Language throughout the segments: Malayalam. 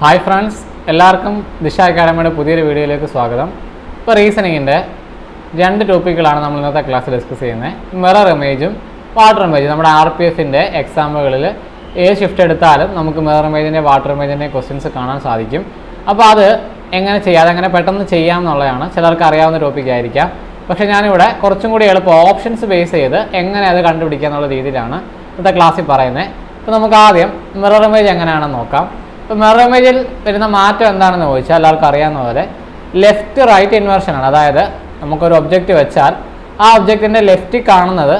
ഹായ് ഫ്രണ്ട്സ്, എല്ലാവർക്കും ദിശ അക്കാഡമിയുടെ പുതിയൊരു വീഡിയോയിലേക്ക് സ്വാഗതം. ഇപ്പോൾ റീസണിങ്ങിൻ്റെ രണ്ട് ടോപ്പിക്കുകളാണ് നമ്മൾ ഇന്നത്തെ ക്ലാസ്സിൽ ഡിസ്കസ് ചെയ്യുന്നത്. മിറർ ഇമേജും വാട്ടർ ഇമേജും. നമ്മുടെ RPF-ൻ്റെ എക്സാമുകളിൽ ഏത് ഷിഫ്റ്റ് എടുത്താലും നമുക്ക് മിറർ ഇമേജിൻ്റെ വാട്ടർ ഇമേജിൻ്റെ ക്വസ്റ്റ്യൻസ് കാണാൻ സാധിക്കും. അപ്പോൾ അത് എങ്ങനെ ചെയ്യാം, അതെങ്ങനെ പെട്ടെന്ന് ചെയ്യാം എന്നുള്ളതാണ്. ചിലർക്ക് അറിയാവുന്ന ടോപ്പിക്കായിരിക്കാം. പക്ഷേ ഞാനിവിടെ കുറച്ചും കൂടി എളുപ്പം ഓപ്ഷൻസ് ബേസ് ചെയ്ത് എങ്ങനെ അത് കണ്ടുപിടിക്കുക എന്നുള്ള രീതിയിലാണ് ഇന്നത്തെ ക്ലാസ്സിൽ പറയുന്നത്. അപ്പോൾ നമുക്ക് ആദ്യം മിറർ ഇമേജ് എങ്ങനെയാണെന്ന് നോക്കാം. ഇപ്പോൾ മിറർ ഇമേജിൽ വരുന്ന മാറ്റം എന്താണെന്ന് ചോദിച്ചാൽ എല്ലാവർക്കും അറിയാവുന്ന പോലെ ലെഫ്റ്റ് റൈറ്റ് ഇൻവേർഷനാണ്. അതായത് നമുക്കൊരു ഒബ്ജക്റ്റ് വെച്ചാൽ ആ ഒബ്ജക്റ്റിൻ്റെ ലെഫ്റ്റിൽ കാണുന്നത്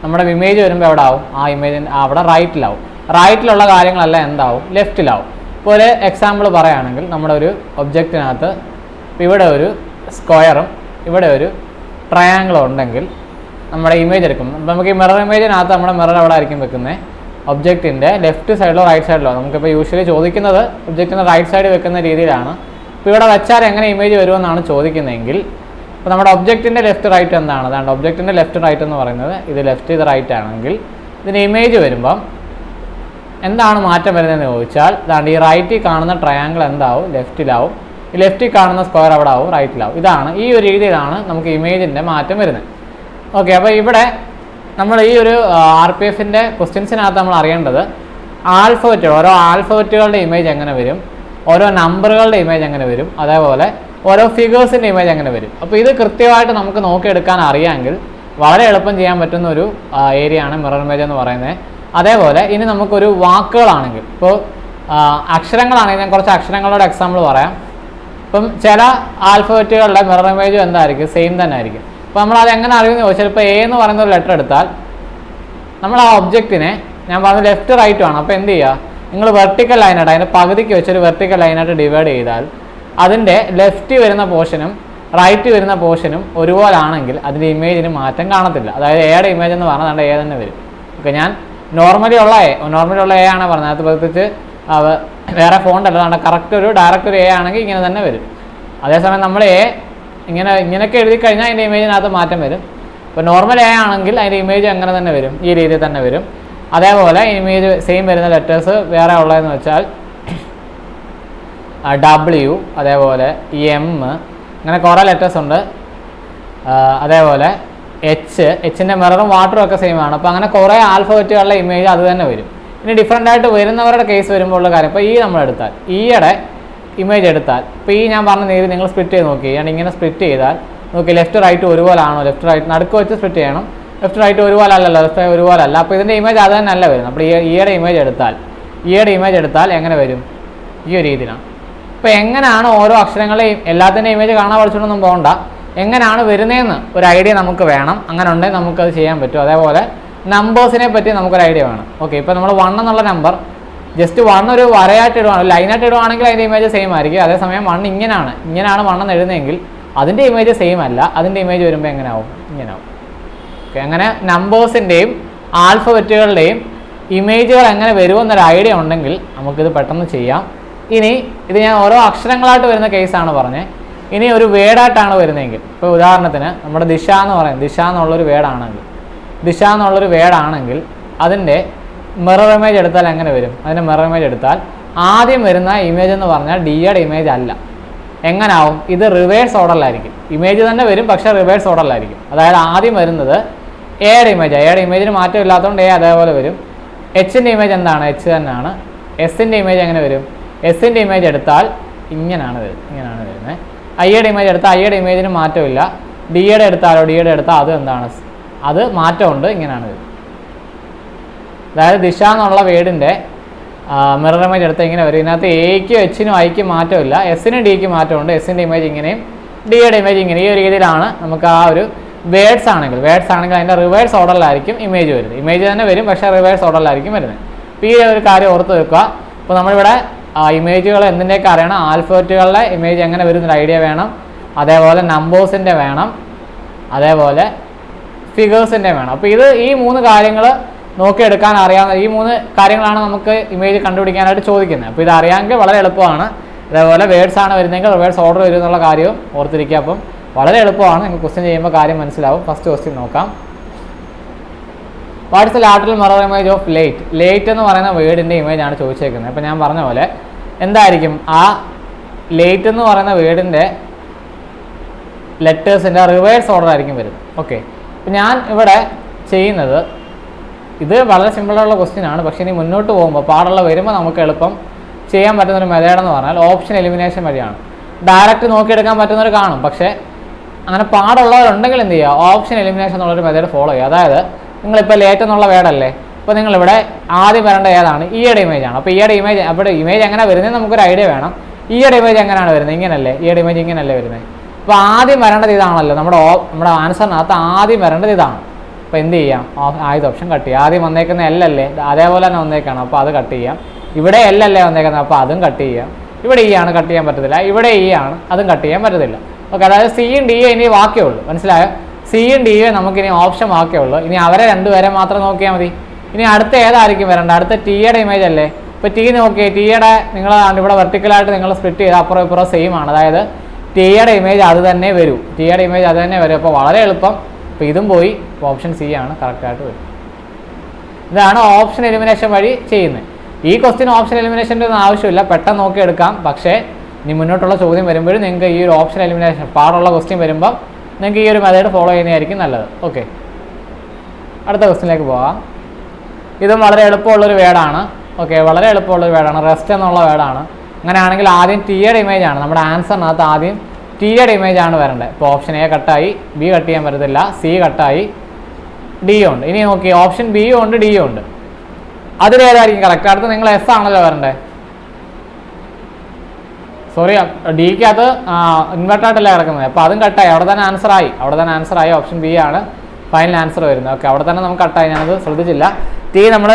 നമ്മുടെ ഇമേജ് വരുമ്പോൾ എവിടെ ആവും? ആ ഇമേജിന് അവിടെ റൈറ്റിലാവും. റൈറ്റിലുള്ള കാര്യങ്ങളെല്ലാം എന്താവും? ലെഫ്റ്റിലാവും. ഇപ്പോൾ ഒരു എക്സാമ്പിൾ പറയുകയാണെങ്കിൽ നമ്മുടെ ഒരു ഒബ്ജക്റ്റിനകത്ത് ഇവിടെ ഒരു സ്ക്വയറും ഇവിടെ ഒരു ട്രയാങ്കിളും ഉണ്ടെങ്കിൽ നമ്മുടെ ഇമേജ് എടുക്കും. നമുക്ക് ഈ മിറർ ഇമേജിനകത്ത് നമ്മുടെ മിറർ എവിടെ ആയിരിക്കും വെക്കുന്നത്? ഒബ്ജക്റ്റിൻ്റെ ലെഫ്റ്റ് സൈഡിലോ റൈറ്റ് സൈഡിലോ. നമുക്കിപ്പോൾ യൂഷ്വലി ചോദിക്കുന്നത് ഒബ്ജക്റ്റിൻ്റെ റൈറ്റ് സൈഡ് വെക്കുന്ന രീതിയിലാണ്. ഇപ്പോൾ ഇവിടെ വെച്ചാൽ എങ്ങനെ ഇമേജ് വരുമെന്നാണ് ചോദിക്കുന്നതെങ്കിൽ ഇപ്പോൾ നമ്മുടെ ഒബ്ജക്റ്റിൻ്റെ ലെഫ്റ്റ് റൈറ്റ് എന്താണ്? അതാണ്ട് ഒബ്ജക്റ്റിൻ്റെ ലെഫ്റ്റ് റൈറ്റ് എന്ന് പറയുന്നത് ഇത് ലെഫ്റ്റ് ഇത് റൈറ്റ് ആണെങ്കിൽ ഇതിന് ഇമേജ് വരുമ്പം എന്താണ് മാറ്റം വരുന്നതെന്ന് ചോദിച്ചാൽ അതാണ്ട് ഈ റൈറ്റിൽ കാണുന്ന ട്രയാങ്കിൾ എന്താവും? ലെഫ്റ്റിലാവും. ഈ ലെഫ്റ്റിൽ കാണുന്ന സ്ക്വയർ എവിടെ ആവും? റൈറ്റിലാവും. ഇതാണ് ഈ ഒരു രീതിയിലാണ് നമുക്ക് ഇമേജിൻ്റെ മാറ്റം വരുന്നത്. ഓക്കെ, അപ്പോൾ ഇവിടെ നമ്മൾ ഈ ഒരു RPF-ൻ്റെ ക്വസ്റ്റ്യൻസിനകത്ത് നമ്മൾ അറിയേണ്ടത് ആൽഫബറ്റുകൾ, ഓരോ ആൽഫബറ്റുകളുടെ ഇമേജ് എങ്ങനെ വരും, ഓരോ നമ്പറുകളുടെ ഇമേജ് എങ്ങനെ വരും, അതേപോലെ ഓരോ ഫിഗേഴ്സിൻ്റെ ഇമേജ് എങ്ങനെ വരും. അപ്പോൾ ഇത് കൃത്യമായിട്ട് നമുക്ക് നോക്കിയെടുക്കാൻ അറിയാമെങ്കിൽ വളരെ എളുപ്പം ചെയ്യാൻ പറ്റുന്ന ഒരു ഏരിയയാണ് മിറർ ഇമേജ് എന്ന് പറയുന്നത്. അതേപോലെ ഇനി നമുക്കൊരു വാക്കുകളാണെങ്കിൽ, ഇപ്പോൾ അക്ഷരങ്ങളാണെങ്കിൽ ഞാൻ കുറച്ച് അക്ഷരങ്ങളുടെ എക്സാമ്പിൾ പറയാം. ഇപ്പം ചില ആൽഫബറ്റുകളുടെ മിറർ ഇമേജും എന്തായിരിക്കും? സെയിം തന്നെ ആയിരിക്കും. അപ്പോൾ നമ്മളത് എങ്ങനെ അറിയുമെന്ന് ചോദിച്ചാൽ ഇപ്പോൾ A എന്ന് പറയുന്ന ഒരു ലെറ്റർ എടുത്താൽ നമ്മൾ ആ ഒബ്ജക്റ്റിനെ ഞാൻ പറഞ്ഞ ലെഫ്റ്റ് റൈറ്റും ആണ്. അപ്പോൾ എന്ത് ചെയ്യുക? നിങ്ങൾ വെർട്ടിക്കൽ ലൈനായിട്ട് അതിൻ്റെ പകുതിക്ക് വെച്ചൊരു വെർട്ടിക്കൽ ലൈനായിട്ട് ഡിവൈഡ് ചെയ്താൽ അതിൻ്റെ ലെഫ്റ്റ് വരുന്ന പോർഷനും റൈറ്റ് വരുന്ന പോർഷനും ഒരുപോലെ ആണെങ്കിൽ അതിൻ്റെ ഇമേജിന് മാറ്റം കാണത്തില്ല. അതായത് എയുടെ ഇമേജ് എന്ന് പറഞ്ഞാൽ നമ്മുടെ A തന്നെ വരും. ഓക്കെ, ഞാൻ നോർമലി ഉള്ള A ആണ് പറഞ്ഞത്. അത് പ്രത്യേകിച്ച് വേറെ ഫോണ്ട് അല്ല, കറക്റ്റ് ഒരു ഡയറക്റ്റ് ഒരു A ആണെങ്കിൽ ഇങ്ങനെ തന്നെ വരും. അതേസമയം നമ്മൾ ഇങ്ങനെയൊക്കെ എഴുതി കഴിഞ്ഞാൽ അതിൻ്റെ ഇമേജിനകത്ത് മാറ്റം വരും. ഇപ്പോൾ നോർമൽ A ആണെങ്കിൽ അതിൻ്റെ ഇമേജ് എങ്ങനെ തന്നെ വരും? ഈ രീതിയിൽ തന്നെ വരും. അതേപോലെ ഇമേജ് സെയിം വരുന്ന ലെറ്റേഴ്സ് വേറെ ഉള്ളതെന്ന് വെച്ചാൽ W, അതേപോലെ M, അങ്ങനെ കുറേ ലെറ്റേഴ്സ് ഉണ്ട്. അതേപോലെ Hൻ്റെ മിററും വാട്ടറും ഒക്കെ സെയിം ആണ്. അപ്പോൾ അങ്ങനെ കുറേ ആൽഫബറ്റുകളുടെ ഇമേജ് അത് തന്നെ വരും. ഇനി ഡിഫറൻ്റ് ആയിട്ട് വരുന്നവരുടെ കേസ് വരുമ്പോൾ ഉള്ള കാര്യം, ഇപ്പോൾ നമ്മൾ എടുത്താൽ ഈയുടെ ഇമേജ് എടുത്താൽ ഇപ്പോൾ ഞാൻ പറഞ്ഞ രീതി നിങ്ങൾ സ്പ്ലിറ്റ് ചെയ്ത് നോക്കി. ഇങ്ങനെ സ്പ്ലിറ്റ് ചെയ്താൽ നോക്കി ലെഫ്റ്റ് റൈറ്റ് ഒരുപോലെ ആണോ? ലെഫ്റ്റ് റൈറ്റ് നടുക്ക് വെച്ച് സ്പ്ലിറ്റ് ചെയ്യണം. ലെഫ്റ്റ് റൈറ്റ് ഒരുപോലെ അല്ലല്ലോ, ലെഫ്റ്റ് ഒരുപോലെ അല്ല. അപ്പോൾ ഇതിൻ്റെ ഇമേജ് അത് തന്നെ അല്ല വരും. അപ്പോൾ ഈയുടെ ഇമേജ് എടുത്താൽ എങ്ങനെ വരും? ഈ ഒരു രീതിയിലാണ്. അപ്പോൾ എങ്ങനെയാണ് ഓരോ അക്ഷരങ്ങളെയും എല്ലാത്തിൻ്റെ ഇമേജ് കാണാൻ പഠിച്ചിട്ടൊന്നും പോകണ്ട. എങ്ങനെയാണ് വരുന്നതെന്ന് ഒരു ഐഡിയ നമുക്ക് വേണം. അങ്ങനെ ഉണ്ടെങ്കിൽ നമുക്കത് ചെയ്യാൻ പറ്റും. അതേപോലെ നമ്പേഴ്സിനെ പറ്റി നമുക്കൊരു ഐഡിയ വേണം. ഓക്കെ, ഇപ്പോൾ നമ്മൾ 1 എന്നുള്ള നമ്പർ ജസ്റ്റ് 1 ഒരു വരയായിട്ട് ഇടുവാണ്, ലൈനായിട്ട് ഇടുവാണെങ്കിൽ അതിൻ്റെ ഇമേജ് സെയിം ആയിരിക്കും. അതേസമയം 1 ഇങ്ങനെയാണ് 1 എന്ന് എഴുതുന്നതെങ്കിൽ അതിൻ്റെ ഇമേജ് സെയിം അല്ല. അതിൻ്റെ ഇമേജ് വരുമ്പോൾ എങ്ങനെയാവും? ഇങ്ങനെയാവും. ഓക്കെ, അങ്ങനെ നമ്പേഴ്സിൻ്റെയും ആൽഫബറ്റുകളുടെയും ഇമേജുകൾ എങ്ങനെ വരുമെന്നൊരു ഐഡിയ ഉണ്ടെങ്കിൽ നമുക്കിത് പെട്ടെന്ന് ചെയ്യാം. ഇനി ഇത് ഞാൻ ഓരോ അക്ഷരങ്ങളായിട്ട് വരുന്ന കേസാണ് പറഞ്ഞത്. ഇനി ഒരു വേർഡായിട്ടാണ് വരുന്നതെങ്കിൽ, ഇപ്പോൾ ഉദാഹരണത്തിന് നമ്മുടെ ദിശ എന്നുള്ളൊരു വേർഡാണെങ്കിൽ അതിൻ്റെ മിറർ ഇമേജ് എടുത്താൽ എങ്ങനെ വരും? അതിൻ്റെ മിറർ ഇമേജ് എടുത്താൽ ആദ്യം വരുന്ന ഇമേജ് എന്ന് പറഞ്ഞാൽ ഡിയുടെ ഇമേജ് അല്ല. എങ്ങനാവും? ഇത് റിവേഴ്സ് ഓർഡറിലായിരിക്കും. ഇമേജ് തന്നെ വരും, പക്ഷേ റിവേഴ്സ് ഓർഡറിലായിരിക്കും. അതായത് ആദ്യം വരുന്നത് എയുടെ ഇമേജിന് മാറ്റം ഇല്ലാത്തതുകൊണ്ട് A അതേപോലെ വരും. Hൻ്റെ ഇമേജ് എന്താണ്? H തന്നെയാണ്. Sൻ്റെ ഇമേജ് എങ്ങനെ വരും? Sൻ്റെ ഇമേജ് എടുത്താൽ ഇങ്ങനെയാണ് വരുന്നത്. Iയുടെ ഇമേജ് എടുത്താൽ Iയുടെ ഇമേജിന് മാറ്റമില്ല. ഡിയുടെ എടുത്താൽ അത് എന്താണ്? അത് മാറ്റമുണ്ട്. ഇങ്ങനെയാണ് വരുന്നത്. അതായത് ദിശ എന്നുള്ള വേർഡിൻ്റെ മിറർ ഇമേജ് എടുത്താൽ ഇങ്ങനെ വരും. ഇതിനകത്ത് Aയ്ക്കും Hനും Iക്കും മാറ്റമില്ല, Sനും Dയ്ക്കും മാറ്റമുണ്ട്. Sൻ്റെ ഇമേജ് ഇങ്ങനെയും ഡിയുടെ ഇമേജ് ഇങ്ങനെ. ഈ ഒരു രീതിയിലാണ് നമുക്ക് ആ ഒരു വേർഡ്സ് ആണെങ്കിൽ അതിൻ്റെ റിവേഴ്സ് ഓർഡറിലായിരിക്കും ഇമേജ് വരുന്നത്. ഇമേജ് തന്നെ വരും, പക്ഷേ റിവേഴ്സ് ഓർഡറിലായിരിക്കും വരുന്നത്. അപ്പോൾ ഈ ഒരു കാര്യം ഓർത്ത് വെക്കുക. അപ്പോൾ നമ്മളിവിടെ ഇമേജുകൾ എന്തിൻ്റെയൊക്കെ അറിയണം? ആൽഫബറ്റുകളുടെ ഇമേജ് എങ്ങനെ വരുന്നൊരു ഐഡിയ വേണം. അതേപോലെ നമ്പേഴ്സിൻ്റെ വേണം. അതേപോലെ ഫിഗേഴ്സിൻ്റെ വേണം. അപ്പോൾ ഈ 3 കാര്യങ്ങൾ നോക്കിയെടുക്കാൻ അറിയാവുന്ന ഈ 3 കാര്യങ്ങളാണ് നമുക്ക് ഇമേജ് കണ്ടുപിടിക്കാനായിട്ട് ചോദിക്കുന്നത്. അപ്പോൾ ഇത് അറിയാമെങ്കിൽ വളരെ എളുപ്പമാണ്. അതേപോലെ വേർഡ്സ് ആണ് വരുന്നതെങ്കിൽ റിവേഴ്സ് ഓർഡർ വരും എന്നുള്ള കാര്യവും ഓർത്തിരിക്കുക. അപ്പം വളരെ എളുപ്പമാണ്. നിങ്ങൾ ക്വസ്റ്റ്യൻ ചെയ്യുമ്പോൾ കാര്യം മനസ്സിലാവും. ഫസ്റ്റ് ക്വസ്റ്റ്യൻ നോക്കാം. What is the lateral mirror image of late? Late എന്ന് പറയുന്ന വേർഡിൻ്റെ ഇമേജ് ആണ് ചോദിച്ചേക്കുന്നത്. അപ്പോൾ ഞാൻ പറഞ്ഞ പോലെ എന്തായിരിക്കും ആ ലേറ്റ് എന്ന് പറയുന്ന വേർഡിൻ്റെ ലെറ്റേഴ്സിൻ്റെ റിവേഴ്സ് ഓർഡർ ആയിരിക്കും വരുന്നത്. ഓക്കെ, അപ്പോൾ ഞാൻ ഇവിടെ ചെയ്യുന്നത് ഇത് വളരെ സിമ്പിളായുള്ള ക്വസ്റ്റ്യൻ ആണ്. പക്ഷേ ഇനി മുന്നോട്ട് പോകുമ്പോൾ പാടുള്ള വരുമ്പോൾ നമുക്ക് എളുപ്പം ചെയ്യാൻ പറ്റുന്നൊരു മെത്തേഡ് എന്ന് പറഞ്ഞാൽ ഓപ്ഷൻ എലിമിനേഷൻ വഴിയാണ്. ഡയറക്റ്റ് നോക്കിയെടുക്കാൻ പറ്റുന്നവർ കാണും, പക്ഷേ അങ്ങനെ പാടുള്ളവരുണ്ടെങ്കിൽ എന്ത് ചെയ്യുക, ഓപ്ഷൻ എലിമിനേഷൻ എന്നുള്ളൊരു മെത്തേഡ് ഫോളോ ചെയ്യുക. അതായത് നിങ്ങളിപ്പോൾ ലേറ്റ് എന്നുള്ള വേർഡല്ലേ, ഇപ്പോൾ നിങ്ങളിവിടെ ആദ്യം വരേണ്ട ഏതാണ്? ഈയുടെ ഇമേജ് ആണ്. അപ്പോൾ ഈയുടെ ഇമേജ് അവിടെ ഇമേജ് എങ്ങനെ വരുന്നത് നമുക്കൊരു ഐഡിയ വേണം. ഈയുടെ ഇമേജ് എങ്ങനെയാണ് വരുന്നത്? ഇങ്ങനല്ലേ, ഈയുടെ ഇമേജ് ഇങ്ങനല്ലേ വരുന്നത്. അപ്പോൾ ആദ്യം വരേണ്ടത് ഇതാണല്ലോ, നമ്മുടെ ആൻസറിനകത്ത് ആദ്യം വരേണ്ടത് ഇതാണ്. അപ്പോൾ എന്ത് ചെയ്യാം, ആദ്യത്തെ ഓപ്ഷൻ കട്ട് ചെയ്യാം. ആദ്യം വന്നേക്കുന്ന എല്ലല്ലേ, അതേപോലെ തന്നെ വന്നേക്കാണ്, അപ്പോൾ അത് കട്ട് ചെയ്യാം. ഇവിടെ എല്ലല്ലേ വന്നേക്കുന്നത്, അപ്പോൾ അതും കട്ട് ചെയ്യാം. ഇവിടെ ഈ ആണ് കട്ട് ചെയ്യാൻ പറ്റത്തില്ല, ഇവിടെ ഈ ആണ്, അതും കട്ട് ചെയ്യാൻ പറ്റത്തില്ല. ഓക്കെ, അതായത് സിയും ഡിയും ഇനി ബാക്കിയേ ഉള്ളൂ, മനസ്സിലായോ? സിയും ഡിയും നമുക്കിനി ഓപ്ഷൻ ബാക്കിയേ ഉള്ളൂ. ഇനി അവരെ രണ്ടുപേരെ മാത്രം നോക്കിയാൽ മതി. ഇനി അടുത്ത ഏതായിരിക്കും വരേണ്ടത്? അടുത്ത ടിയുടെ ഇമേജ് അല്ലേ. ഇപ്പോൾ ടി നോക്കിയേ, ടിയുടെ നിങ്ങൾ ഇവിടെ വെർട്ടിക്കലായിട്ട് നിങ്ങൾ സ്പ്ലിറ്റ് ചെയ്ത് അപ്പുറം ഇപ്പുറം സെയിം ആണ്. അതായത് ടിയുടെ ഇമേജ് അത് തന്നെ വരും, ടിയുടെ ഇമേജ് അത് തന്നെ വരും. അപ്പോൾ വളരെ എളുപ്പം. അപ്പോൾ ഇതും പോയി, ഓപ്ഷൻ സി ആണ് കറക്റ്റായിട്ട് വരും. ഇതാണ് ഓപ്ഷൻ എലിമിനേഷൻ വഴി ചെയ്യുന്നത്. ഈ ക്വസ്റ്റ്യൻ ഓപ്ഷൻ എലിമിനേഷൻ്റെ ഒന്നും ആവശ്യമില്ല, പെട്ടെന്ന് നോക്കി എടുക്കാം. പക്ഷേ ഇനി മുന്നോട്ടുള്ള ചോദ്യം വരുമ്പോഴും നിങ്ങൾക്ക് ഈ ഒരു ഓപ്ഷൻ എലിമിനേഷൻ പാടുള്ള ക്വസ്റ്റ്യൻ വരുമ്പോൾ നിങ്ങൾക്ക് ഈ ഒരു മെത്തേഡ് ഫോളോ ചെയ്യുന്നതായിരിക്കും നല്ലത്. ഓക്കെ, അടുത്ത ക്വസ്റ്റ്യനിലേക്ക് പോകാം. ഇതും വളരെ എളുപ്പമുള്ളൊരു വേർഡാണ്. ഓക്കെ, വളരെ എളുപ്പമുള്ളൊരു വേർഡാണ്, റെസ്റ്റ് എന്നുള്ള വേർഡാണ്. അങ്ങനെയാണെങ്കിൽ ആദ്യം ടിയുടെ ഇമേജ് ആണ് നമ്മുടെ ആൻസറിനകത്ത്, ആദ്യം ടിയുടെ ഇമേജ് ആണ് വരേണ്ടത്. ഇപ്പോൾ ഓപ്ഷൻ എ കട്ടായി, ബി കട്ട് ചെയ്യാൻ പറ്റത്തില്ല, സി കട്ടായി, ഡി ഉണ്ട്. ഇനി നോക്കി, ഓപ്ഷൻ ബിയും ഉണ്ട്, ഡിയും ഉണ്ട്. അതിലേതായിരിക്കും കറക്റ്റ്? അടുത്ത് നിങ്ങൾ എസ് ആണല്ലോ വരണ്ടേ. സോറി, ഡിക്കകത്ത് ഇൻവെർട്ടായിട്ടല്ലേ കിടക്കുന്നത്, അപ്പോൾ അതും കട്ടായി, അവിടെ തന്നെ ആൻസറായി. ഓപ്ഷൻ ബി ആണ് ഫൈനൽ ആൻസർ വരുന്നത്. ഓക്കെ, അവിടെ തന്നെ നമുക്ക് കട്ടായി, ഞാനത് ശ്രദ്ധിച്ചില്ല. ടി നമ്മൾ